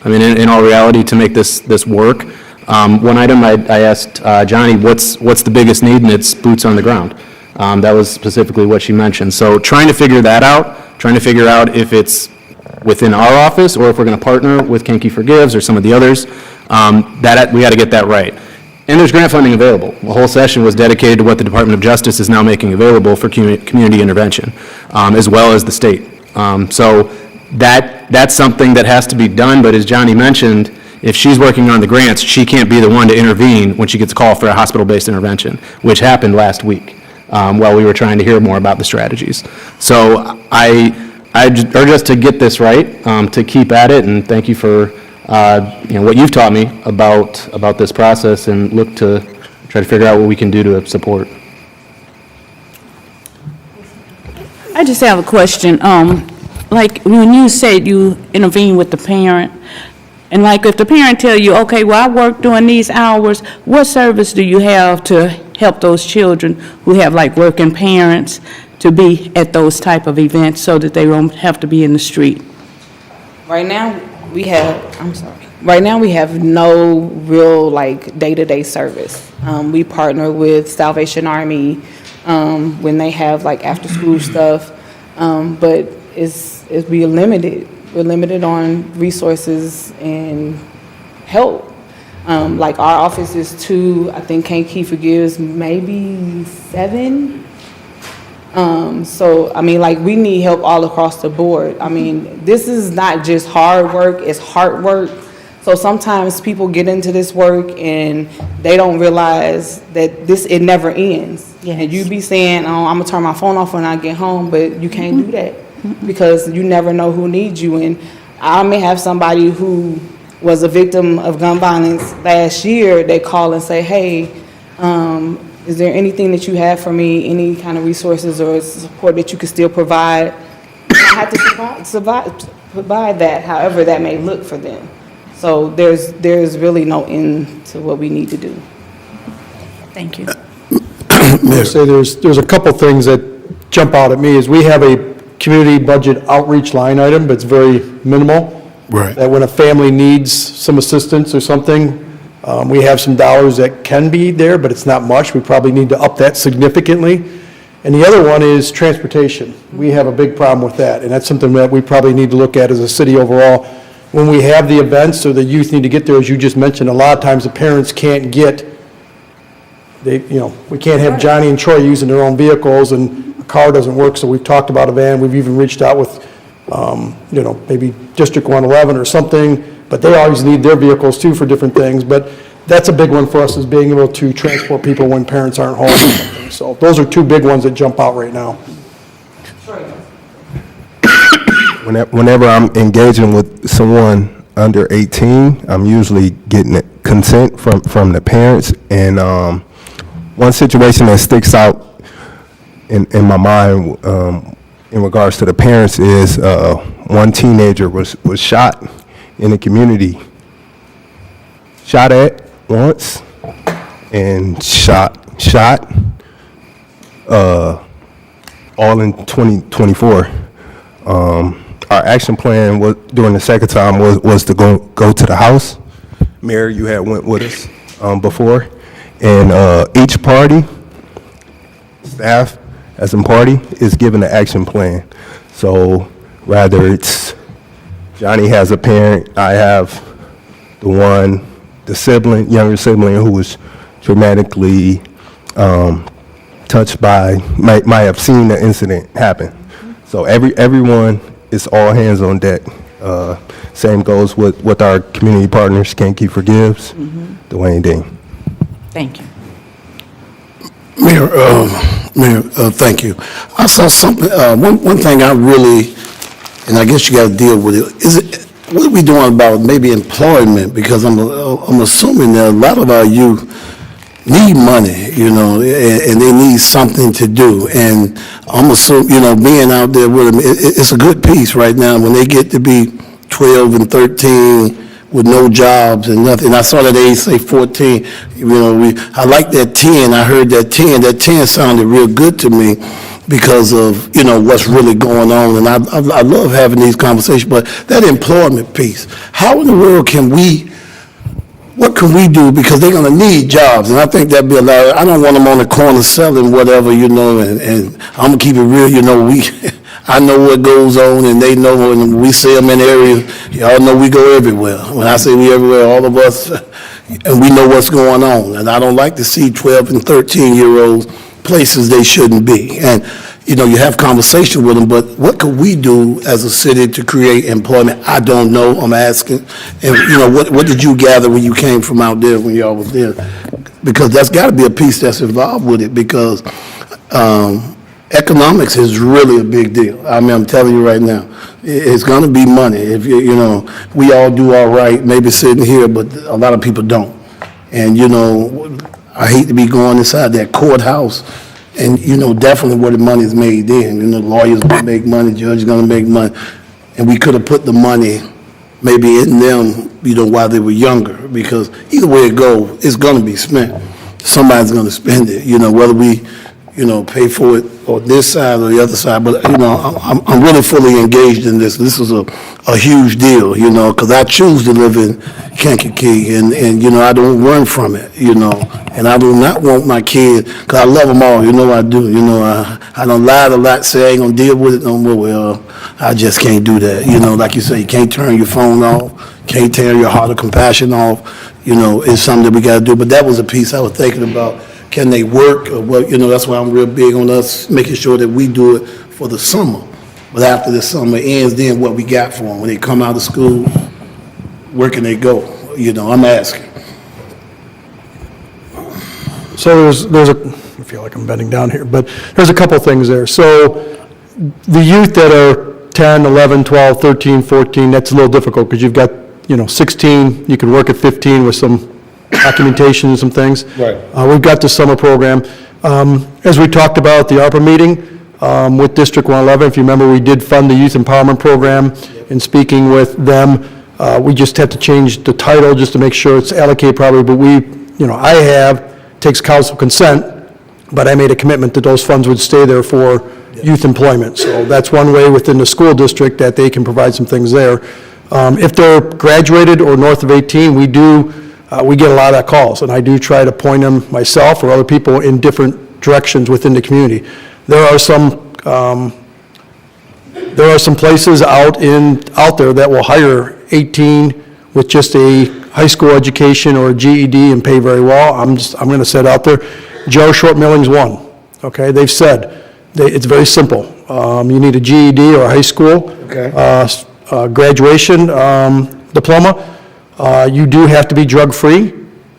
I mean, in all reality, to make this work. One item I asked Johnny, what's the biggest need, and it's boots on the ground. That was specifically what she mentioned. So trying to figure that out, trying to figure out if it's within our office or if we're going to partner with Kankakee Forgives or some of the others, that we got to get that right. And there's grant funding available. The whole session was dedicated to what the Department of Justice is now making available for community intervention, as well as the state. So that's something that has to be done, but as Johnny mentioned, if she's working on the grants, she can't be the one to intervene when she gets a call for a hospital-based intervention, which happened last week while we were trying to hear more about the strategies. So I urge us to get this right, to keep at it, and thank you for what you've taught me about this process, and look to try to figure out what we can do to support. I just have a question. like, when you said you intervene with the parent, and like, if the parent tell you, okay, well, I work during these hours, what service do you have to help those children who have like working parents to be at those type of events so that they won't have to be in the street? Right now, Right now, we have no real, like, day-to-day service. We partner with Salvation Army when they have, like, after-school stuff, but we're limited. We're limited on resources and help. Like, our office is 2, I think Kankakee forgives maybe 7. So, I mean, like, we need help all across the board. I mean, this is not just hard work, it's hard work. So sometimes people get into this work and they don't realize that it never ends. Yes. And you be saying, oh, I'm gonna turn my phone off when I get home, but you can't do that because you never know who needs you. And I may have somebody who was a victim of gun violence last year, they call and say, hey, is there anything that you have for me, any kind of resources or support that you could still provide? I have to provide that, however that may look for them. So there's really no end to what we need to do. Thank you. I'll say there's a couple things that jump out at me, is we have a community budget outreach line item, but it's very minimal. Right. That when a family needs some assistance or something, we have some dollars that can be there, but it's not much. We probably need to up that significantly. And the other one is transportation. We have a big problem with that, and that's something that we probably need to look at as a city overall. When we have the events or the youth need to get there, as you just mentioned, a lot of times the parents can't get, we can't have Johnny and Troy using their own vehicles, and a car doesn't work, so we've talked about a van. We've even reached out with, maybe District 111 or something, but they always need their vehicles too for different things. But that's a big one for us, is being able to transport people when parents aren't home. So those are 2 big ones that jump out right now. Whenever I'm engaging with someone under 18, I'm usually getting consent from the parents. And one situation that sticks out in my mind in regards to the parents is one teenager was shot in the community. Shot at once and shot all in 2024. Our action plan was, during the second time, was to go to the house. Mayor, you had went with us before, and each party, staff as a party, is given an action plan. So rather it's Johnny has a parent, I have the younger sibling who was traumatically touched by, might have seen the incident happen. So everyone, it's all hands on deck. Same goes with our community partners, Kankakee Forgives, Dwayne Dean. Thank you. Mayor, thank you. I saw something, one thing I really, and I guess you got to deal with it, what are we doing about maybe employment? Because I'm assuming that a lot of our youth need money, and they need something to do. And I'm assuming, being out there with them, it's a good piece right now when they get to be 12 and 13 with no jobs and nothing. I saw that age say 14. I like that 10. I heard that 10. That 10 sounded real good to me because of, what's really going on. And I love having these conversations. But that employment piece, how in the world what can we do? Because they're going to need jobs, and I think that'd be a lot. I don't want them on the corner selling whatever, and I'm going to keep it real, I know what goes on, and they know when we see them in areas, y'all know we go everywhere. When I say we everywhere, all of us, and we know what's going on, and I don't like to see 12 and 13-year-olds places they shouldn't be. And, you have conversation with them, but what could we do as a city to create employment? I don't know, I'm asking. And, what did you gather when you came from out there, when y'all was there? Because that's got to be a piece that's involved with it, because economics is really a big deal. I mean, I'm telling you right now, it's going to be money. If we all do all right, maybe sitting here, but a lot of people don't. And, I hate to be going inside that courthouse, and, definitely where the money is made in. Lawyers going to make money, judges going to make money. and we could have put the money maybe in them, while they were younger, because either way it go, it's gonna be spent. Somebody's gonna spend it, whether we, pay for it on this side or the other side, but, I'm really fully engaged in this. This is a huge deal, because I choose to live in Kankakee, and, I don't run from it, and I do not want my kids, because I love them all, I do, I don't lie a lot, say I ain't gonna deal with it no more. Well, I just can't do that, like you say, you can't turn your phone off, can't turn your heart of compassion off, it's something that we gotta do, but that was a piece I was thinking about. Can they work, or what, that's why I'm real big on us making sure that we do it for the summer. But after the summer ends, then what we got for them, when they come out of school, where can they go? I'm asking. So there's I feel like I'm bending down here, but there's a couple things there. So the youth that are 10, 11, 12, 13, 14, that's a little difficult because you've got, 16, you can work at 15 with some documentation and some things. Right. We've got the summer program. As we talked about at the ARPA meeting with District 111, if you remember, we did fund the Youth Empowerment Program. In speaking with them, we just had to change the title just to make sure it's allocated properly, but takes council consent, but I made a commitment that those funds would stay there for youth employment. So that's one way within the school district that they can provide some things there. If they're graduated or north of 18, we get a lot of calls, and I do try to point them myself or other people in different directions within the community. There are some places out there that will hire 18 with just a high school education or a GED and pay very well. I'm going to say it out there. Joe Short Milling's one. Okay, they've said it's very simple. You need a GED or a high school graduation diploma. You do have to be drug-free,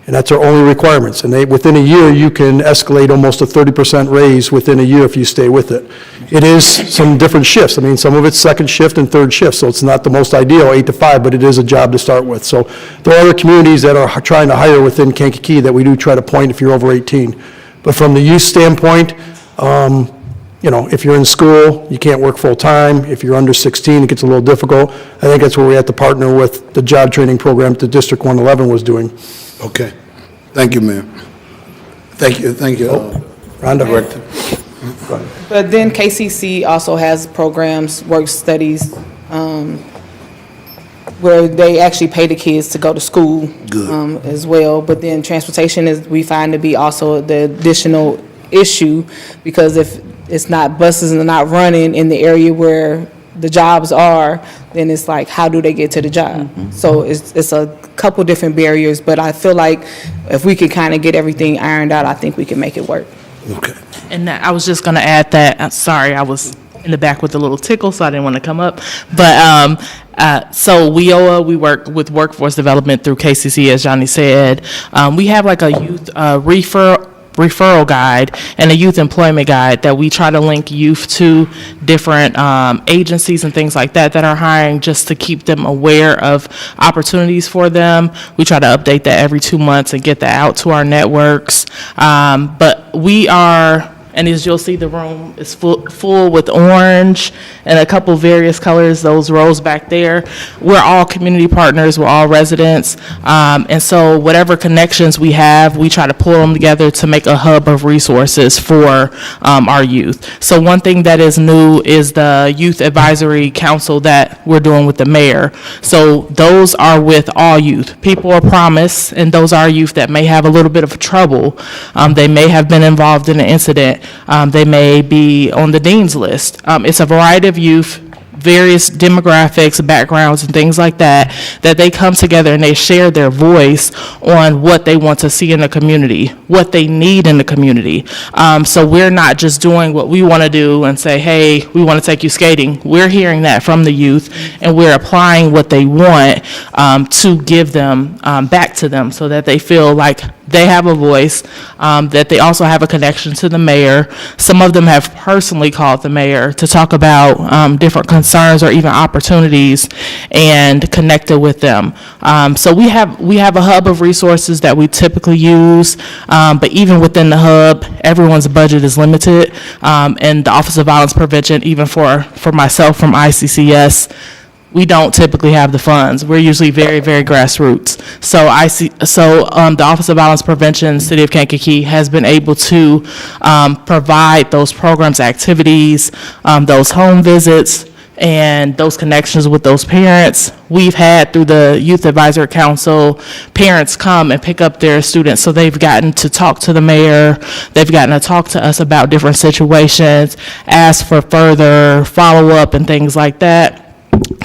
and that's our only requirements. And within a year, you can escalate almost a 30% raise within a year if you stay with it. It is some different shifts. I mean, some of it's second shift and third shift, so it's not the most ideal, 8 to 5, but it is a job to start with. So there are other communities that are trying to hire within Kankakee that we do try to point if you're over 18. But from the youth standpoint, if you're in school, you can't work full-time. If you're under 16, it gets a little difficult. I think that's where we have to partner with the job training program that District 111 was doing. Okay. Thank you, Mayor. Thank you, Rhonda. Director. But then KCC also has programs, work studies, where they actually pay the kids to go to school as well. But then transportation we find to be also the additional issue, because if it's not, buses are not running in the area where the jobs are, then it's like, how do they get to the job? So it's a couple different barriers, but I feel like if we could kind of get everything ironed out, I think we can make it work. Okay. And I was just going to add that, sorry, I was in the back with a little tickle, so I didn't want to come up. But so WIOA, we work with workforce development through KCC, as Johnny said. We have like a youth referral guide and a youth employment guide that we try to link youth to different agencies and things like that are hiring, just to keep them aware of opportunities for them. We try to update that every 2 months and get that out to our networks. But we are, and as you'll see, the room is full with orange and a couple various colors, those rows back there. We're all community partners, we're all residents, and so whatever connections we have, we try to pull them together to make a hub of resources for our youth. So one thing that is new is the Youth Advisory Council that we're doing with the mayor. So those are with all youth. People are promised, and those are youth that may have a little bit of trouble. They may have been involved in an incident. They may be on the dean's list. It's a variety of youth, various demographics, backgrounds, and things like that, that they come together and they share their voice on what they want to see in the community, what they need in the community. So we're not just doing what we want to do and say, hey, we want to take you skating. We're hearing that from the youth, and we're applying what they want to give them back to them, so that they feel like they have a voice, that they also have a connection to the mayor. Some of them have personally called the mayor to talk about different concerns or even opportunities, and connected with them. So we have a hub of resources that we typically use, but even within the hub, everyone's budget is limited, and the Office of Violence Prevention, even for myself from ICCS, we don't typically have the funds. We're usually very, very grassroots. So the Office of Violence Prevention, City of Kankakee, has been able to provide those programs, activities, those home visits, and those connections with those parents. We've had, through the Youth Advisory Council, parents come and pick up their students, so they've gotten to talk to the mayor, they've gotten to talk to us about different situations, ask for further follow-up and things like that,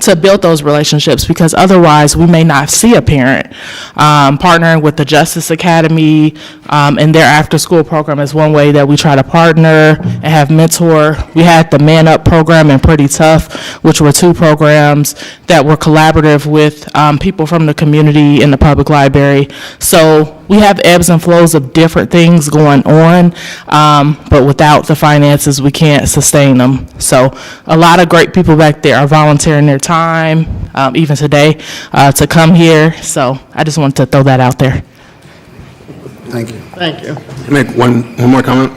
to build those relationships, because otherwise we may not see a parent. Partnering with the Justice Academy and their after-school program is one way that we try to partner and have mentor. We had the Man Up program and Pretty Tough, which were two programs that were collaborative with people from the community in the public library. So we have ebbs and flows of different things going on, but without the finances, we can't sustain them. So a lot of great people back there are volunteering their time, even today, to come here. So I just wanted to throw that out there. Thank you. Thank you. Can I make one more comment?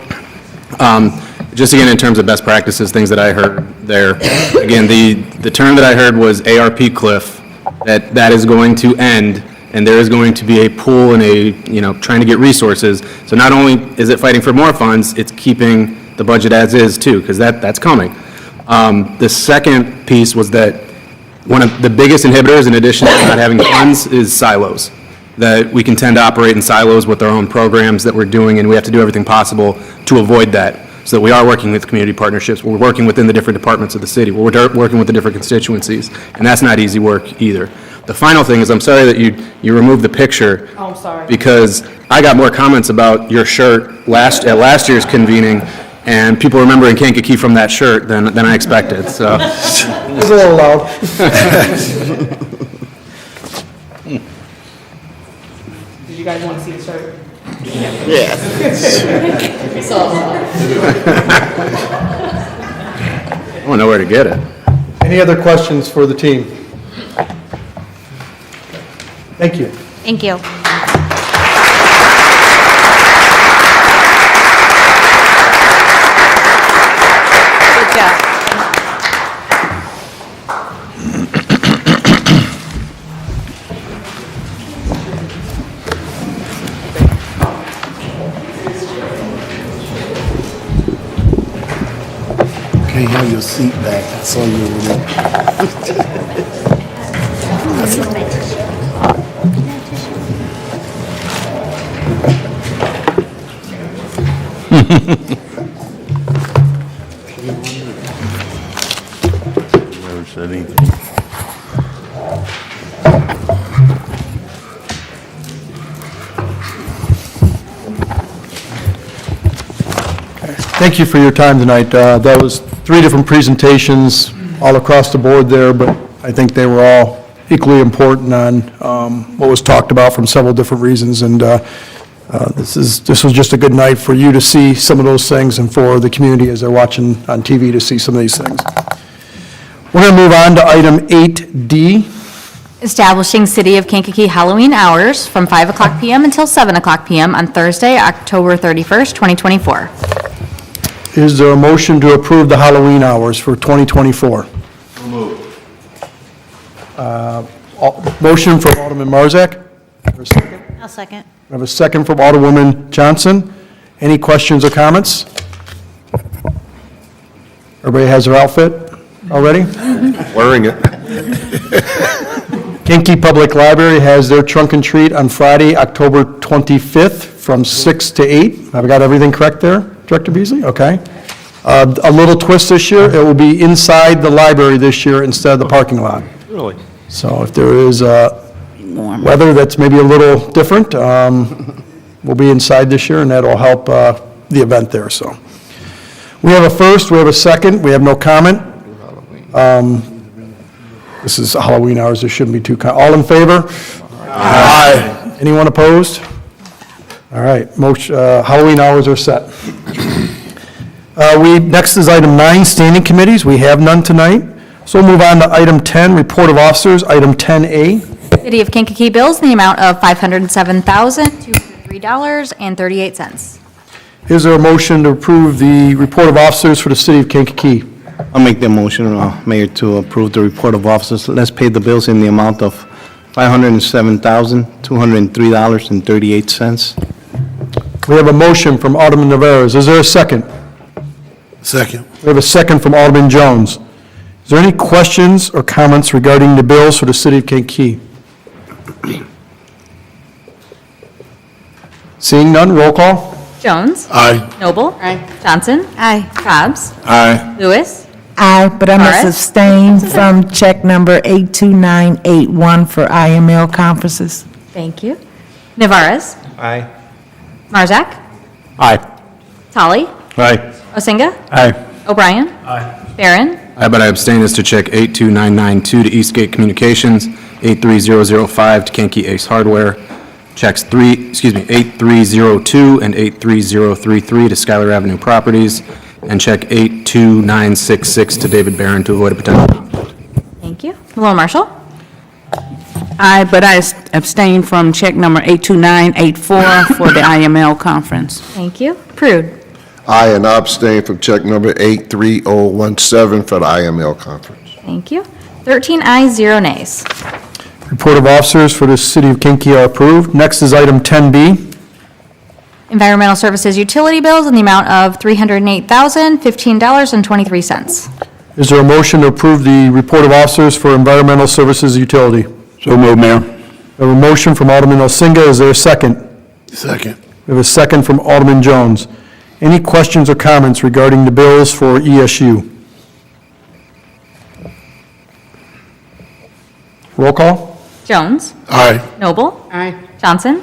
Just again, in terms of best practices, things that I heard there. Again, the term that I heard was ARP cliff, that is going to end, and there is going to be a pool and trying to get resources. So not only is it fighting for more funds, it's keeping the budget as is too, because that's coming. The second piece was that one of the biggest inhibitors, in addition to not having funds, is silos. That we can tend to operate in silos with our own programs that we're doing, and we have to do everything possible to avoid that. So that we are working with community partnerships, we're working within the different departments of the city, we're working with the different constituencies, and that's not easy work either. The final thing is, I'm sorry that you removed the picture. Oh, I'm sorry. Because I got more comments about your shirt at last year's convening, and people remembering Kankakee from that shirt than I expected, so. It was a little loud. Did you guys want to see the shirt? I don't know where to get it. Any other questions for the team? Thank you. Thank you. Good job. Can't have your seat back. I saw you over there. Never said anything. Thank you for your time tonight. That was 3 different presentations all across the board there, but I think they were all equally important on what was talked about from several different reasons. And this was just a good night for you to see some of those things, and for the community as they're watching on TV to see some of these things. We're going to move on to item 8D. Establishing City of Kankakee Halloween hours from 5 o'clock p.m. until 7 o'clock p.m. on Thursday, October 31st, 2024. Is there a motion to approve the Halloween hours for 2024? Motion from Alderman Marzak. I'll second. I have a second from Alderwoman Johnson. Any questions or comments? Everybody has their outfit already? Wearing it. Kankakee Public Library has their trunk and treat on Friday, October 25th from 6 to 8. Have I got everything correct there, Director Beasley? Okay. A little twist this year, it will be inside the library this year instead of the parking lot. Really? So if there is weather that's maybe a little different, we'll be inside this year, and that'll help the event there, so. We have a first, we have a second, we have no comment. This is Halloween hours, there shouldn't be two, all in favor? Aye. Anyone opposed? All right, Halloween hours are set. Next is item 9, standing committees. We have none tonight. So we'll move on to item 10, report of officers, item 10A. City of Kankakee bills in the amount of $507,203.38. Is there a motion to approve the report of officers for the city of Kankakee? I'll make the motion, Mayor, to approve the report of officers. Let's pay the bills in the amount of $507,203.38. We have a motion from Alderman Navarez. Is there a second? Second. We have a second from Alderman Jones. Is there any questions or comments regarding the bills for the city of Kankakee? Seeing none, roll call. Jones. Aye. Noble. Johnson. Cobb's. Aye. Lewis. Aye, but I must Morris? abstain from check number 82981 for IML conferences. Thank you. Navarez. Aye. Marzak. Aye. Tolly. Aye. Osinga. Aye. O'Brien. Barron. Aye, but I abstain as to check 82992 to Eastgate Communications, 83005 to Kankakee Ace Hardware, checks 8302 and 83033 to Schuyler Avenue Properties, and check 82966 to David Barron to avoid a potential. Thank you. Malone Marshall. Aye, but I abstain from check number 82984 for the IML conference. Thank you. Prude. Aye, and I abstain from check number 83017 for the IML conference. Thank you. 13 ayes, 0 nays. Report of officers for the city of Kankakee are approved. Next is item 10B. Environmental Services utility bills in the amount of $308,015.23. Is there a motion to approve the report of officers for environmental services utility? So moved, Mayor. We have a motion from Alderman Osinga. Is there a second? Second. We have a second from Alderman Jones. Any questions or comments regarding the bills for ESU? Roll call. Jones. Aye. Noble. Johnson.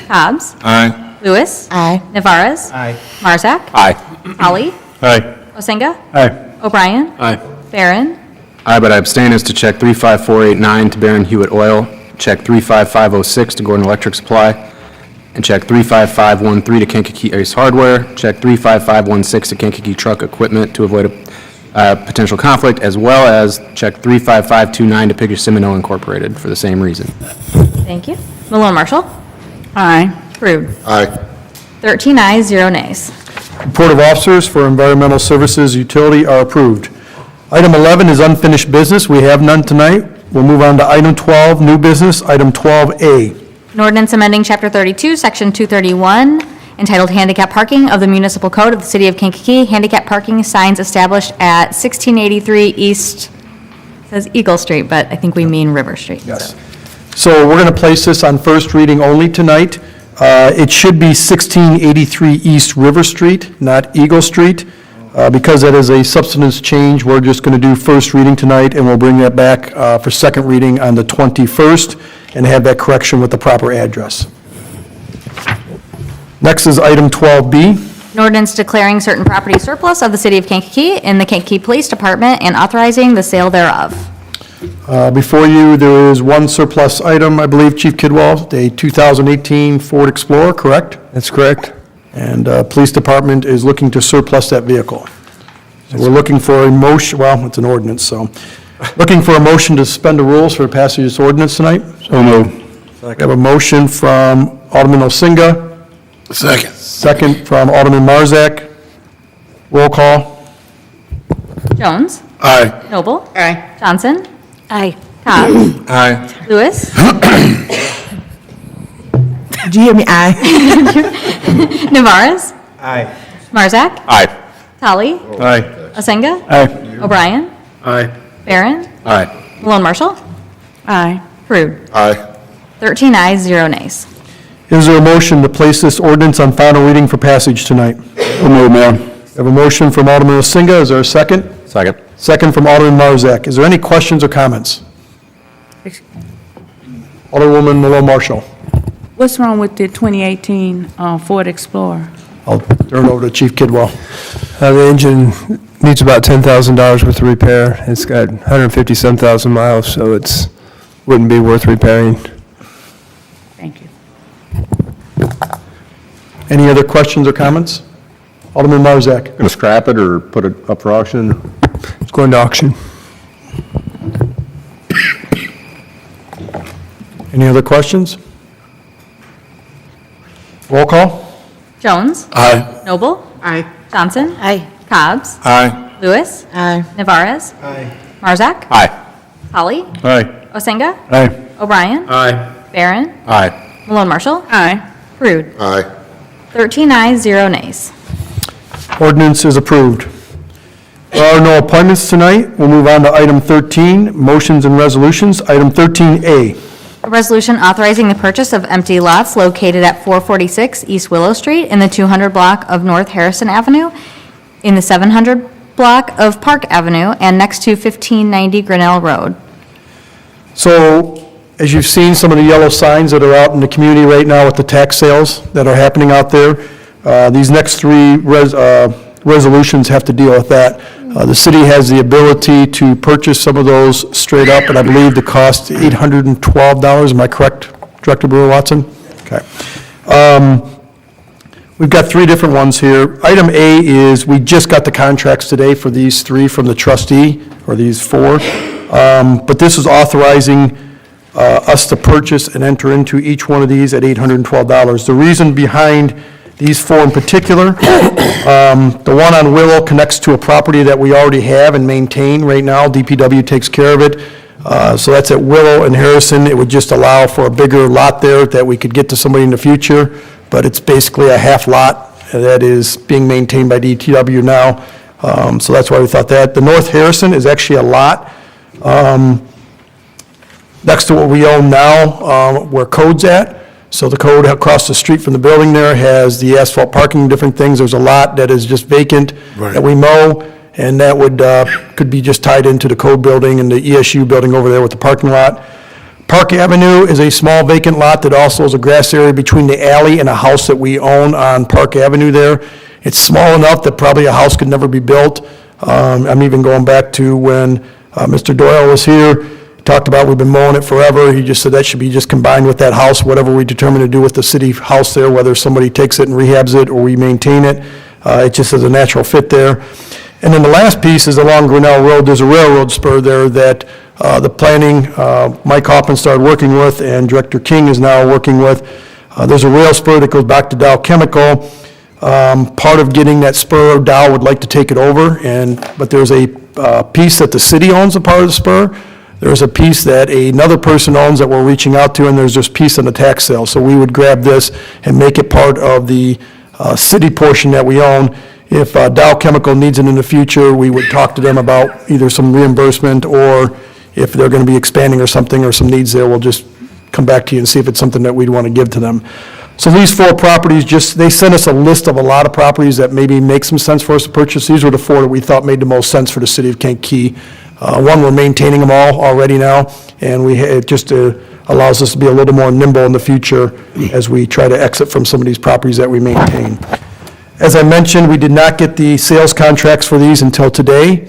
Cobb's. Aye. Lewis. Aye. Navarez. Aye. Marzak. Aye. Tolly. Aye. Osinga. Aye. O'Brien. Aye. Barron. Aye, but I abstain as to check 35489 to Barron Hewitt Oil, check 35506 to Gordon Electric Supply, and check 35513 to Kankakee Ace Hardware, check 35516 to Kankakee Truck Equipment to avoid a potential conflict, as well as check 35529 to Piggish Semino Incorporated for the same reason. Thank you. Malone Marshall. Aye. Prude. Aye. 13 ayes, 0 nays. Report of officers for environmental services utility are approved. Item 11 is unfinished business. We have none tonight. We'll move on to item 12, new business, item 12A. An ordinance amending Chapter 32, Section 231, entitled Handicap Parking of the Municipal Code of the City of Kankakee, handicap parking signs established at 1683 East, says Eagle Street, but I think we mean River Street. Yes. So we're going to place this on first reading only tonight. It should be 1683 East River Street, not Eagle Street. Because that is a substance change, we're just going to do first reading tonight, and we'll bring that back for second reading on the 21st and have that correction with the proper address. Next is item 12B. An ordinance declaring certain property surplus of the City of Kankakee in the Kankakee Police Department and authorizing the sale thereof. Before you, there is one surplus item, I believe, Chief Kidwell, a 2018 Ford Explorer, correct? That's correct. And Police Department is looking to surplus that vehicle. So we're looking for a motion, well, it's an ordinance, so, looking for a motion to suspend the rules for the passage of this ordinance tonight. So moved. I have a motion from Alderman Osinga. Second. Second from Alderman Marzak. Roll call. Jones. Aye. Noble. Johnson. Aye. Cobb. Aye. Lewis. Did you hear me? Aye. Navarez. Aye. Marzak. Aye. Tolly. Aye. Osinga. Aye. O'Brien. Aye. Barron. Aye. Malone Marshall. Aye. Prude. Aye. 13 ayes, 0 nays. Is there a motion to place this ordinance on final reading for passage tonight? So moved, Mayor. We have a motion from Alderman Osinga. Is there a second? Second. Second from Alderman Marzak. Is there any questions or comments? Alderwoman Malone Marshall. What's wrong with the 2018 Ford Explorer? I'll turn it over to Chief Kidwell. The engine needs about $10,000 worth of repair. It's got 150-some thousand miles, so it's, wouldn't be worth repairing. Thank you. Any other questions or comments? Alderman Marzak. Going to scrap it or put it up for auction? It's going to auction. Any other questions? Roll call. Jones. Aye. Noble. Aye. Johnson. Aye. Cobb's. Aye. Lewis. Aye. Navarez. Aye. Marzak. Aye. Holly. Aye. Osenga. Aye. O'Brien. Aye. Barron. Aye. Malone Marshall. Aye. Rude. Aye. 13 ayes, 0 nays. Ordinance is approved. There are no appointments tonight. We'll move on to item 13, motions and resolutions. Item 13A. A resolution authorizing the purchase of empty lots located at 446 East Willow Street in the 200 block of North Harrison Avenue, in the 700 block of Park Avenue, and next to 1590 Grinnell Road. So, as you've seen, some of the yellow signs that are out in the community right now with the tax sales that are happening out there, these next three resolutions have to deal with that. The city has the ability to purchase some of those straight up, and I believe the cost $812. Am I correct, Director Brewer-Watson? Okay. We've got three different ones here. Item A is, we just got the contracts today for these three from the trustee, or these four. But this is authorizing us to purchase and enter into each one of these at $812. The reason behind these four in particular, the one on Willow connects to a property that we already have and maintain right now. DPW takes care of it. So that's at Willow and Harrison. It would just allow for a bigger lot there that we could get to somebody in the future, but it's basically a half lot that is being maintained by DPW now. So that's why we thought that. The North Harrison is actually a lot next to what we own now, where Code's at. So the Code across the street from the building there has the asphalt parking, different things. There's a lot that is just vacant that we mow, and that would, could be just tied into the Code building and the ESU building over there with the parking lot. Park Avenue is a small vacant lot that also is a grass area between the alley and a house that we own on Park Avenue there. It's small enough that probably a house could never be built. I'm even going back to when Mr. Doyle was here. Talked about, we've been mowing it forever. He just said that should be just combined with that house, whatever we determine to do with the city house there, whether somebody takes it and rehabs it or we maintain it. It just is a natural fit there. And then the last piece is along Grinnell Road. There's a railroad spur there that the planning, Mike Hoffman started working with and Director King is now working with. There's a rail spur that goes back to Dow Chemical. Part of getting that spur, Dow would like to take it over, but there's a piece that the city owns, a part of the spur. There's a piece that another person owns that we're reaching out to, and there's this piece on the tax sale. So we would grab this and make it part of the city portion that we own. If Dow Chemical needs it in the future, we would talk to them about either some reimbursement, or if they're going to be expanding or something, or some needs there, we'll just come back to you and see if it's something that we'd want to give to them. So these four properties, they sent us a list of a lot of properties that maybe make some sense for us to purchase. These were the four that we thought made the most sense for the city of Kankakee. One, we're maintaining them all already now, and it just allows us to be a little more nimble in the future as we try to exit from some of these properties that we maintain. As I mentioned, we did not get the sales contracts for these until today,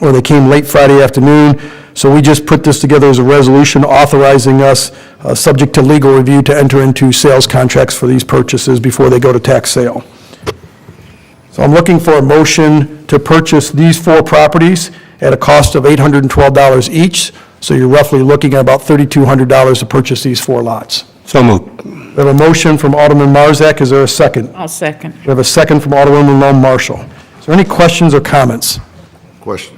or they came late Friday afternoon. So we just put this together as a resolution authorizing us, subject to legal review, to enter into sales contracts for these purchases before they go to tax sale. So I'm looking for a motion to purchase these four properties at a cost of $812 each. So you're roughly looking at about $3,200 to purchase these four lots. So moved. We have a motion from Alderman Marzak. Is there a second? I'll second. We have a second from Alderman Malone Marshall. Is there any questions or comments? Question.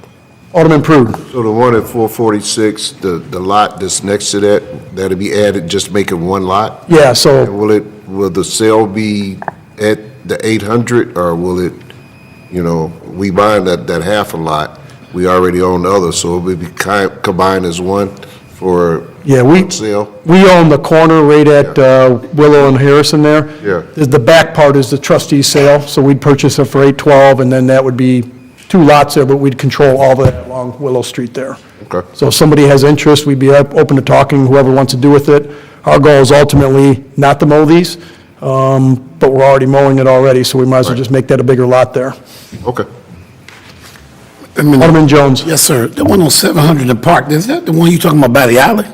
Alderman Prude. So the one at 446, the lot that's next to that, that'll be added, just make it one lot? Yeah, so, And will the sale be at the 800, or will it, we buying that half a lot, we already own the other, so it will be combined as one for one sale? We own the corner right at Willow and Harrison there. Yeah. The back part is the trustee's sale, so we'd purchase it for $812, and then that would be two lots there, but we'd control all that along Willow Street there. Okay. So if somebody has interest, we'd be open to talking, whoever wants to do with it. Our goal is ultimately not to mow these, but we're already mowing it already, so we might as well just make that a bigger lot there. Okay. Alderman Jones. Yes, sir. The one on 700 in Park, is that the one you talking about by the alley?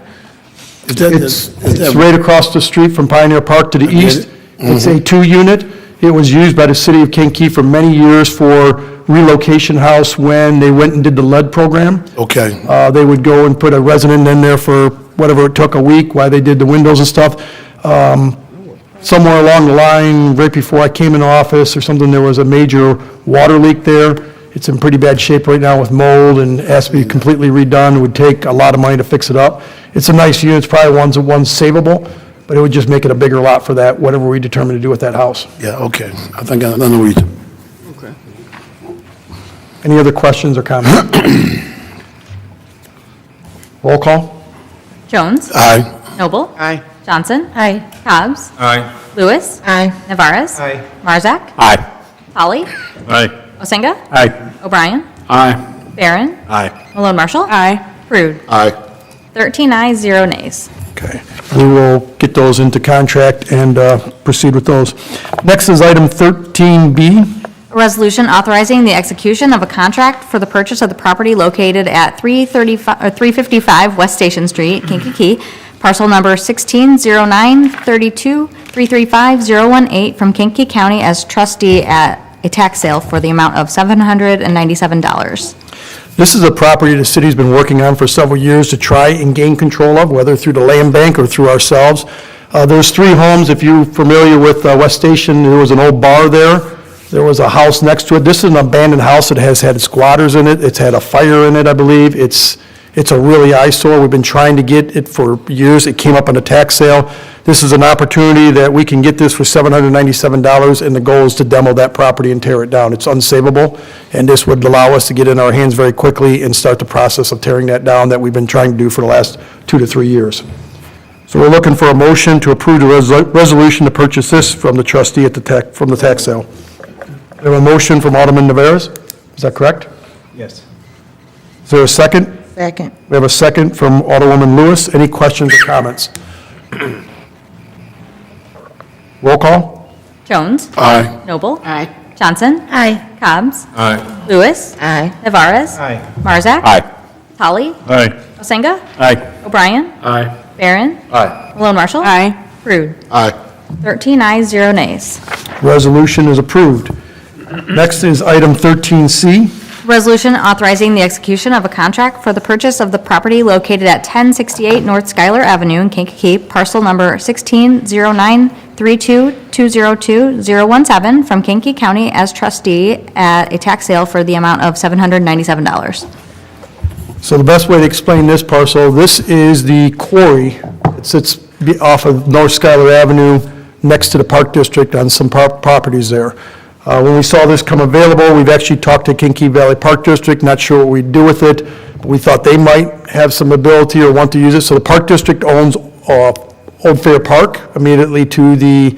It's right across the street from Pioneer Park to the east. It's a 2-unit. It was used by the city of Kankakee for many years for relocation house when they went and did the lead program. Okay. They would go and put a resident in there for whatever it took, a week, while they did the windows and stuff. Somewhere along the line, right before I came in office or something, there was a major water leak there. It's in pretty bad shape right now with mold and has to be completely redone. It would take a lot of money to fix it up. It's a nice unit, it's probably one's savable, but it would just make it a bigger lot for that, whatever we determine to do with that house. Yeah, okay. I think I know where you... Any other questions or comments? Roll call? Jones. Aye. Noble. Aye. Johnson. Aye. Cobb's. Aye. Lewis. Aye. Navarez. Aye. Marzak. Aye. Polly. Aye. Osenga. Aye. O'Brien. Aye. Barron. Aye. Malone Marshall. Aye. Prude. Aye. 13 ayes, 0 nays. Okay. We will get those into contract and proceed with those. Next is item 13B. A resolution authorizing the execution of a contract for the purchase of the property located at 355 West Station Street, Kankakee, parcel number 160932335018 from Kankakee County as trustee at a tax sale for the amount of $797. This is a property the city's been working on for several years to try and gain control of, whether through the land bank or through ourselves. There's 3 homes. If you're familiar with West Station, there was an old bar there. There was a house next to it. This is an abandoned house. It has had squatters in it. It's had a fire in it, I believe. It's a really eyesore. We've been trying to get it for years. It came up on a tax sale. This is an opportunity that we can get this for $797, and the goal is to demo that property and tear it down. It's unsavable, and this would allow us to get in our hands very quickly and start the process of tearing that down that we've been trying to do for the last 2 to 3 years. So we're looking for a motion to approve the resolution to purchase this from the trustee from the tax sale. We have a motion from Alderman Navarez. Is that correct? Yes. Is there a second? Second. We have a second from Alderwoman Lewis. Any questions or comments? Roll call? Jones. Aye. Noble. Aye. Johnson. Aye. Cobb's. Aye. Lewis. Aye. Navarez. Aye. Marzak. Aye. Polly. Aye. Osenga. Aye. O'Brien. Aye. Barron. Aye. Malone Marshall. Aye. Prude. Aye. 13 ayes, 0 nays. Resolution is approved. Next is item 13C. Resolution authorizing the execution of a contract for the purchase of the property located at 1068 North Schuyler Avenue in Kankakee, parcel number 160932202017 from Kankakee County as trustee at a tax sale for the amount of $797. So the best way to explain this parcel, this is the quarry. It sits off of North Schuyler Avenue next to the Park District on some properties there. When we saw this come available, we've actually talked to Kankakee Valley Park District, not sure what we'd do with it, but we thought they might have some ability or want to use it. So the Park District owns Old Fair Park immediately to the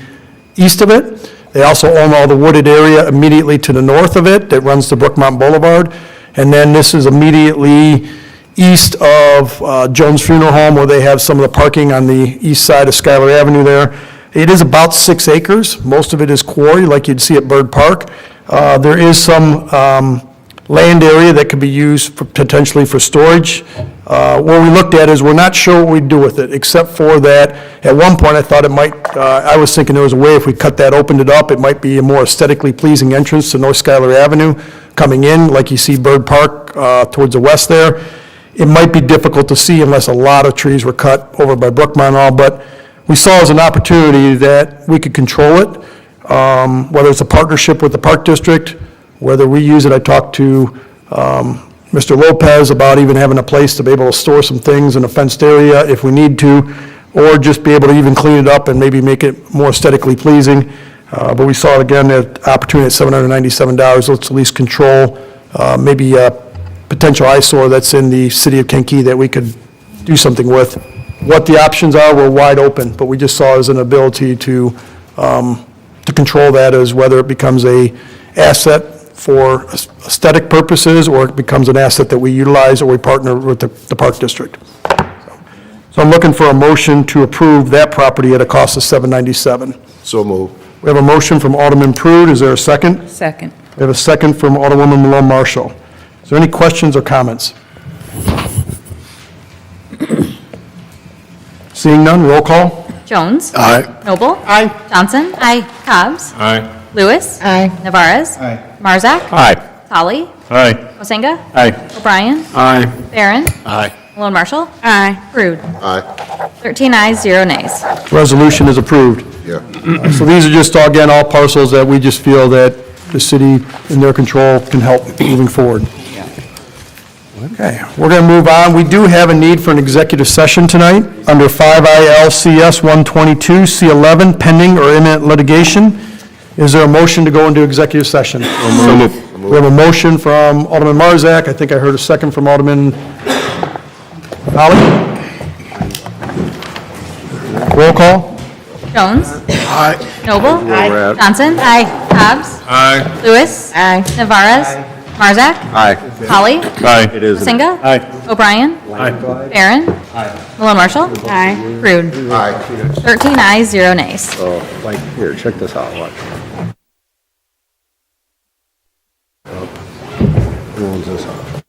east of it. They also own all the wooded area immediately to the north of it that runs to Brookmont Boulevard. And then this is immediately east of Jones Funeral Home, where they have some of the parking on the east side of Schuyler Avenue there. It is about 6 acres. Most of it is quarry, like you'd see at Bird Park. There is some land area that could be used potentially for storage. What we looked at is we're not sure what we'd do with it, except for that, at one point, I thought it might, I was thinking there was a way if we cut that, opened it up, it might be a more aesthetically pleasing entrance to North Schuyler Avenue coming in, like you see Bird Park towards the west there. It might be difficult to see unless a lot of trees were cut over by Brookmont and all, but we saw as an opportunity that we could control it, whether it's a partnership with the Park District, whether we use it. I talked to Mr. Lopez about even having a place to be able to store some things in a fenced area if we need to, or just be able to even clean it up and maybe make it more aesthetically pleasing. But we saw, again, the opportunity at $797. Let's at least control maybe a potential eyesore that's in the city of Kankakee that we could do something with. What the options are, we're wide open, but we just saw as an ability to control that as whether it becomes a asset for aesthetic purposes or it becomes an asset that we utilize or we partner with the Park District. So I'm looking for a motion to approve that property at a cost of $797. So move. We have a motion from Alderman Prude. Is there a second? Second. We have a second from Alderwoman Malone Marshall. Is there any questions or comments? Seeing none, roll call. Jones. Aye. Noble. Aye. Johnson. Aye. Cobb's. Aye. Lewis. Aye. Navarez. Aye. Marzak. Aye. Polly. Aye. Osenga. Aye. O'Brien. Aye. Barron. Aye. Malone Marshall. Aye. Prude. Aye. 13 ayes, 0 nays. Resolution is approved. Yeah. So these are just, again, all parcels that we just feel that the city in their control can help moving forward. Okay, we're going to move on. We do have a need for an executive session tonight under 5 ILCS 122 C11, pending or imminent litigation. Is there a motion to go into executive session? So moved. We have a motion from Alderman Marzak. I think I heard a second from Alderman Holly. Roll call. Jones. Aye. Noble. Aye. Johnson. Hobbs. Aye. Lewis. Navarez. Marzak. Aye. Holly. Aye. It is. Masinga. O'Brien. Barron. Malone Marshall. Rude. Aye. 13 ayes, 0 nays. So, like, here, check this out, watch. Who owns this house?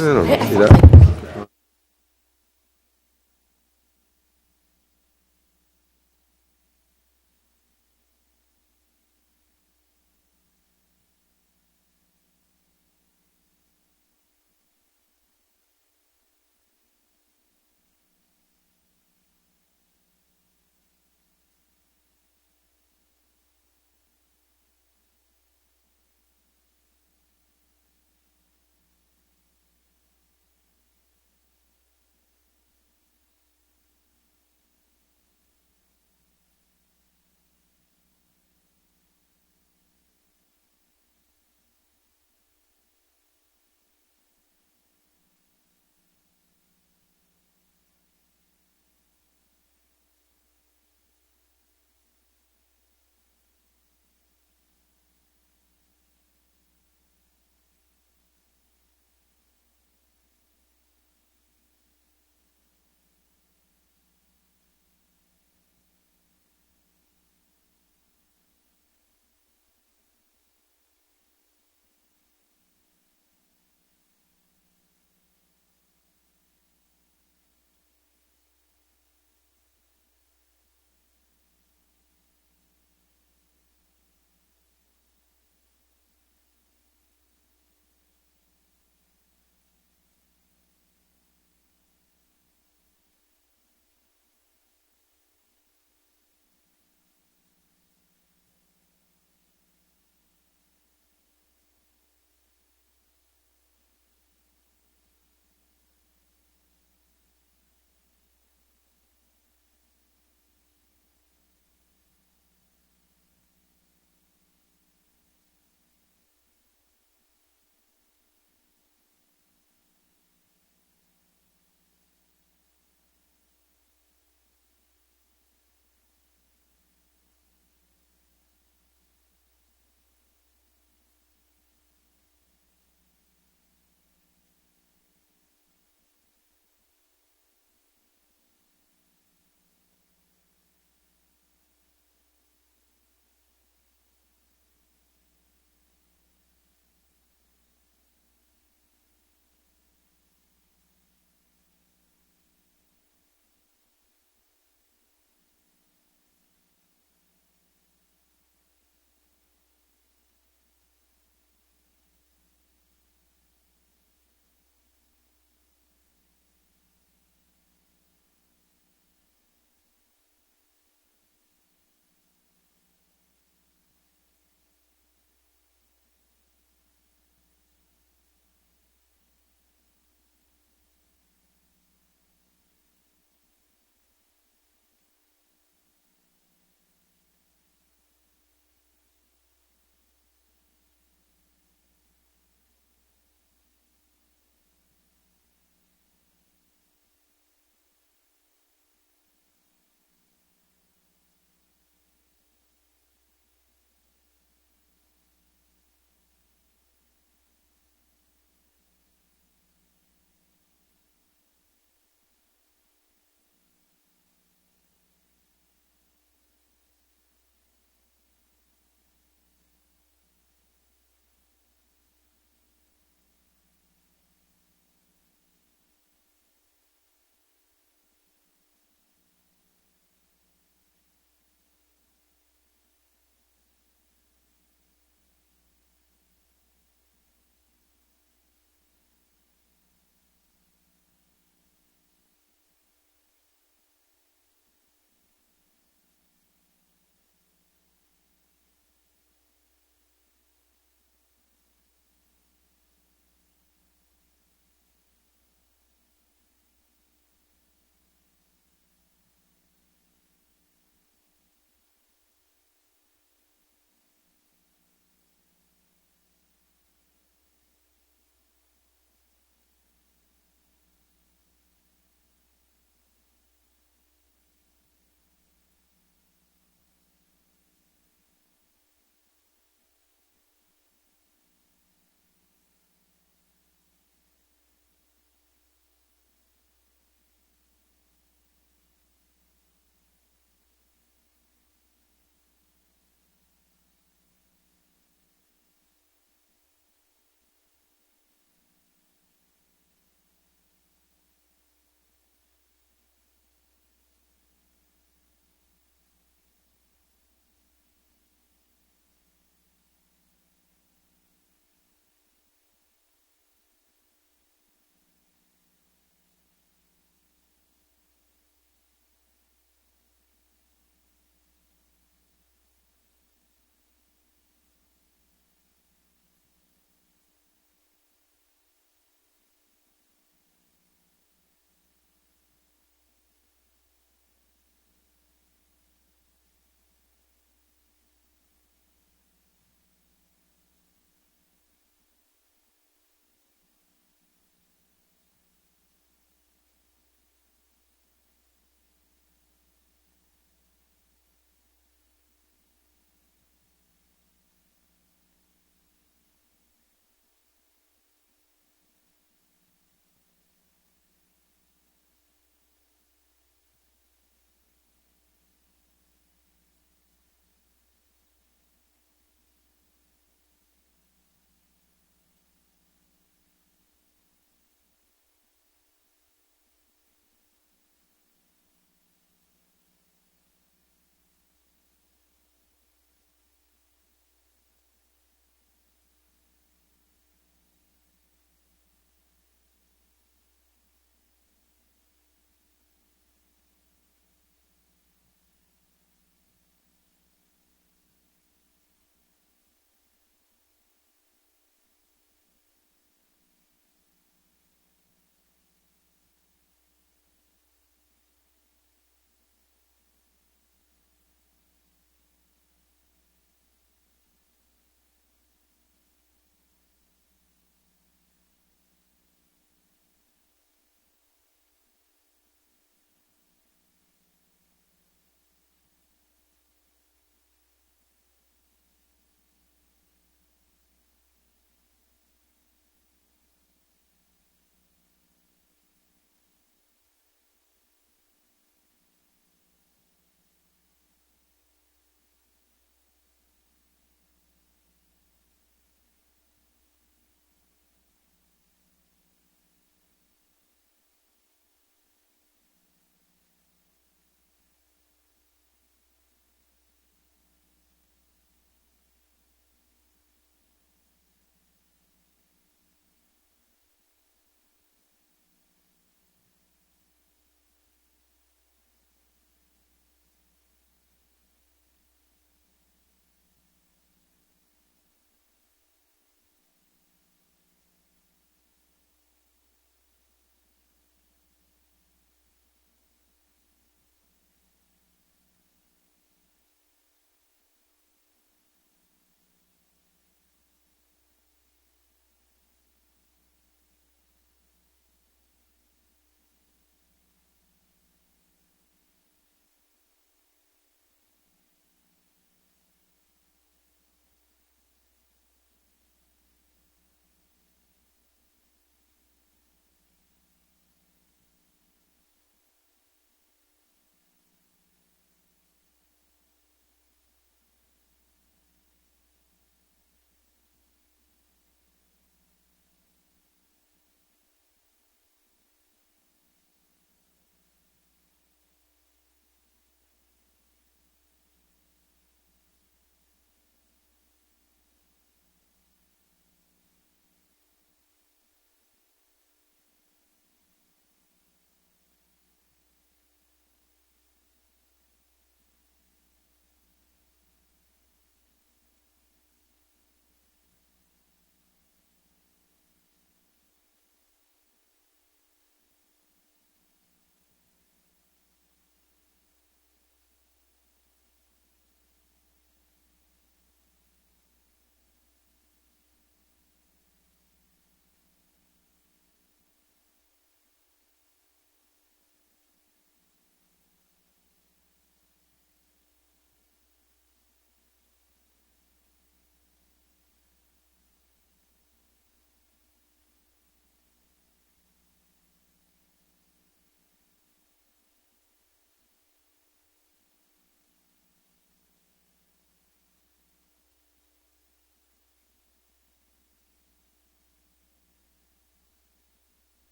I don't know, see that?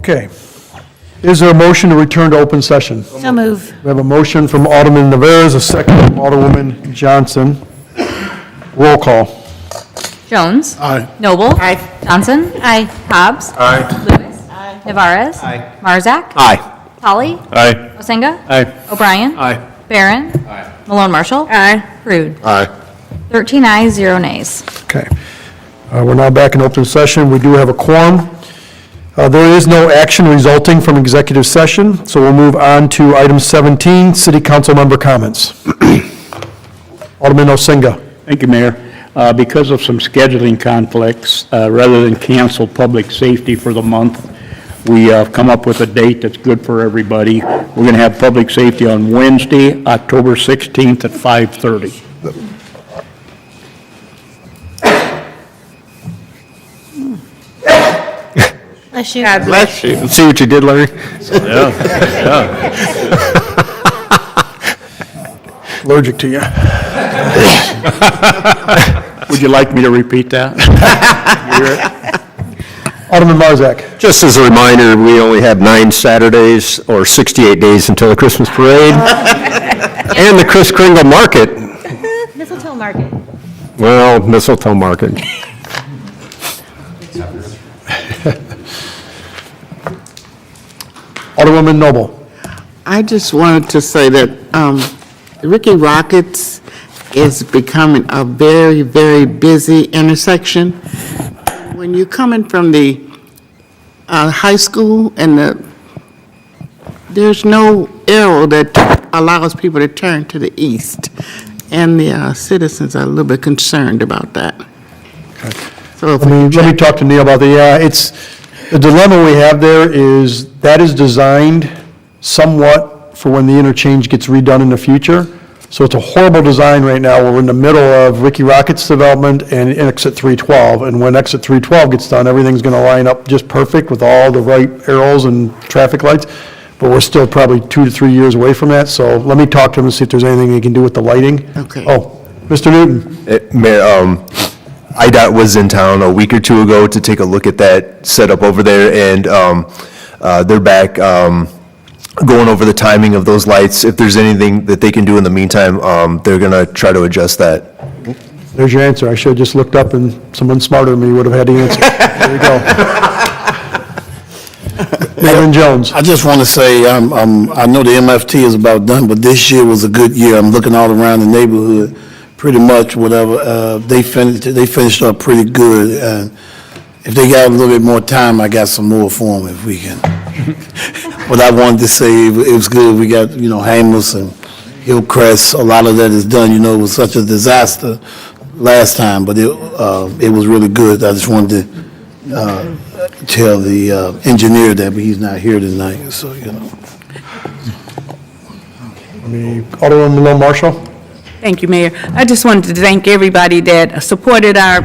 Okay. Is there a motion to return to open session? So move. We have a motion from Alderman Navarez, a second from Alderwoman Johnson. Roll call. Jones. Aye. Noble. Johnson. Hobbs. Lewis. Navarez. Marzak. Aye. Polly. Aye. Masinga. Aye. O'Brien. Aye. Barron. Malone Marshall. Rude. Aye. 13 ayes, 0 nays. Okay. We're now back in open session. We do have a quorum. There is no action resulting from executive session, so we'll move on to item 17, city council member comments. Alderman Osinga. Thank you, Mayor. Because of some scheduling conflicts, rather than cancel public safety for the month, we have come up with a date that's good for everybody. We're going to have public safety on Wednesday, October 16th at 5:30. Bless you. God bless you. See what you did, Larry? Allergic to you. Would you like me to repeat that? Alderman Marzak. Just as a reminder, we only have 9 Saturdays or 68 days until the Christmas parade and the Kris Kringle Market. Mistletoe Market. Well, mistletoe market. Alderwoman Noble. I just wanted to say that Ricky Rockets is becoming a very, very busy intersection. When you're coming from the high school and there's no arrow that allows people to turn to the east, and the citizens are a little bit concerned about that. So Let me talk to Neil about that. Yeah, it's, the dilemma we have there is that is designed somewhat for when the interchange gets redone in the future. So it's a horrible design right now. We're in the middle of Ricky Rockets development and exit 312. And when exit 312 gets done, everything's going to line up just perfect with all the right arrows and traffic lights. But we're still probably 2 to 3 years away from that. So let me talk to him and see if there's anything he can do with the lighting. Okay. Oh, Mr. Newton. Mayor, IDOT was in town a week or two ago to take a look at that setup over there, and they're back going over the timing of those lights. If there's anything that they can do in the meantime, they're going to try to adjust that. There's your answer. I should have just looked up and someone smarter than me would have had the answer. There you go. Alderman Jones. I just want to say, I know the MFT is about done, but this year was a good year. I'm looking all around the neighborhood, pretty much whatever, they finished up pretty good. And if they got a little bit more time, I got some more for them if we can. But I wanted to say it was good. We got, Hamus and Hillcrest, a lot of that is done. It was such a disaster last time, but it was really good. I just wanted to tell the engineer that, but he's not here tonight, so, Alderman Malone Marshall. Thank you, Mayor. I just wanted to thank everybody that supported our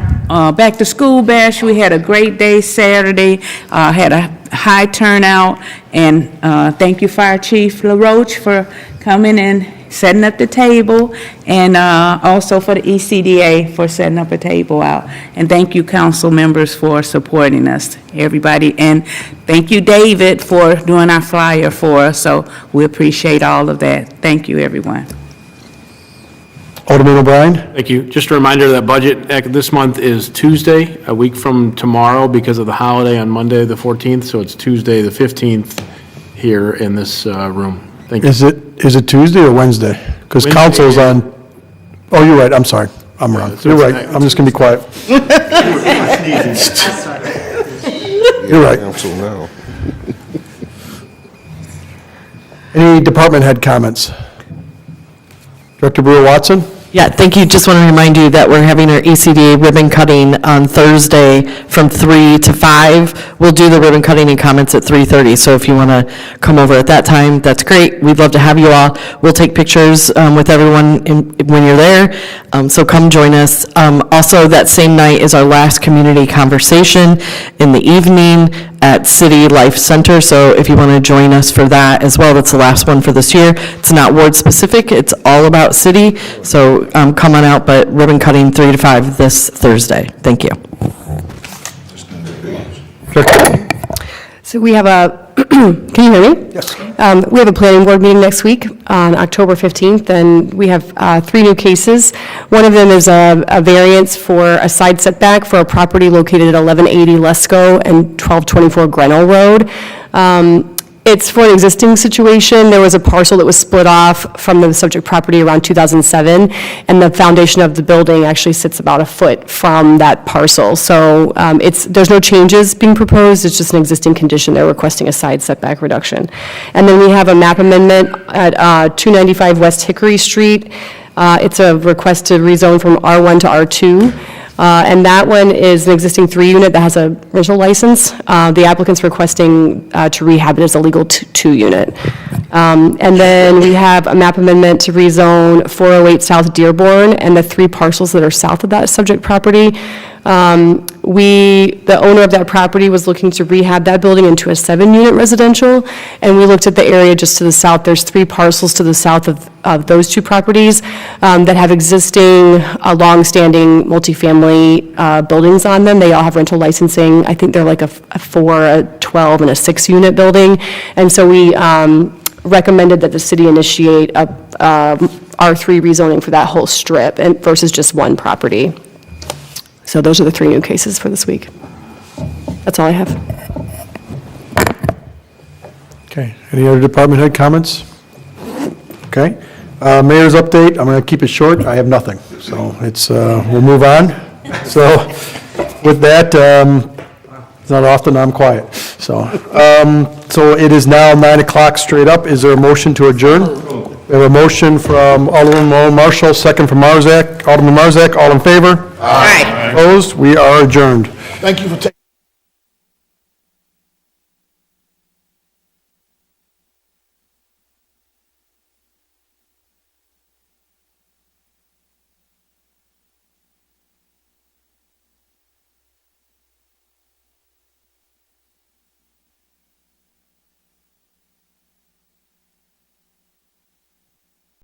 back-to-school bash. We had a great day Saturday, had a high turnout, and thank you, Fire Chief LaRoche, for coming and setting up the table, and also for the ECDA for setting up a table out. And thank you, council members, for supporting us, everybody. And thank you, David, for doing our flyer for us. So we appreciate all of that. Thank you, everyone. Alderman O'Brien. Thank you. Just a reminder that budget this month is Tuesday, a week from tomorrow, because of the holiday on Monday, the 14th. So it's Tuesday, the 15th, here in this room. Thank you. Is it Tuesday or Wednesday? Because council's on, oh, you're right, I'm sorry, I'm wrong. You're right, I'm just going to be quiet. You're right. Council now. Any department head comments? Director Brewer-Watson? Yeah, thank you. Just want to remind you that we're having our ECDA ribbon cutting on Thursday from 3 to 5. We'll do the ribbon cutting and comments at 3:30, so if you want to come over at that time, that's great. We'd love to have you all. We'll take pictures with everyone when you're there, so come join us. Also, that same night is our last community conversation in the evening at City Life Center, so if you want to join us for that as well, that's the last one for this year. It's not ward specific, it's all about city, so come on out, but ribbon cutting 3 to 5 this Thursday. Thank you. So we have can you hear me? Yes. We have a planning board meeting next week on October 15th, and we have 3 new cases. One of them is a variance for a side setback for a property located at 1180 Lesko and 1224 Grinnell Road. It's for an existing situation. There was a parcel that was split off from the subject property around 2007, and the foundation of the building actually sits about a foot from that parcel. So there's no changes being proposed, it's just an existing condition. They're requesting a side setback reduction. And then we have a map amendment at 295 West Hickory Street. It's a request to rezone from R1 to R2. And that one is an existing 3-unit that has a rental license. The applicant's requesting to rehab it as a legal 2-unit. And then we have a map amendment to rezone 408 South Dearborn and the 3 parcels that are south of that subject property. The owner of that property was looking to rehab that building into a 7-unit residential, and we looked at the area just to the south. There's 3 parcels to the south of those 2 properties that have existing, long-standing multifamily buildings on them. They all have rental licensing. I think they're like a 4, a 12, and a 6-unit building. And so we recommended that the city initiate a R3 rezoning for that whole strip versus just one property. So those are the 3 new cases for this week. That's all I have. Okay, any other department head comments? Okay, mayor's update, I'm going to keep it short, I have nothing, so we'll move on. So with that, it's not often I'm quiet, so it is now 9 o'clock straight up, is there a motion to adjourn? We have a motion from Alderman Marshall, second from Marzak. Alderman Marzak, all in favor? Aye. Opposed? We are adjourned. Thank you for taking.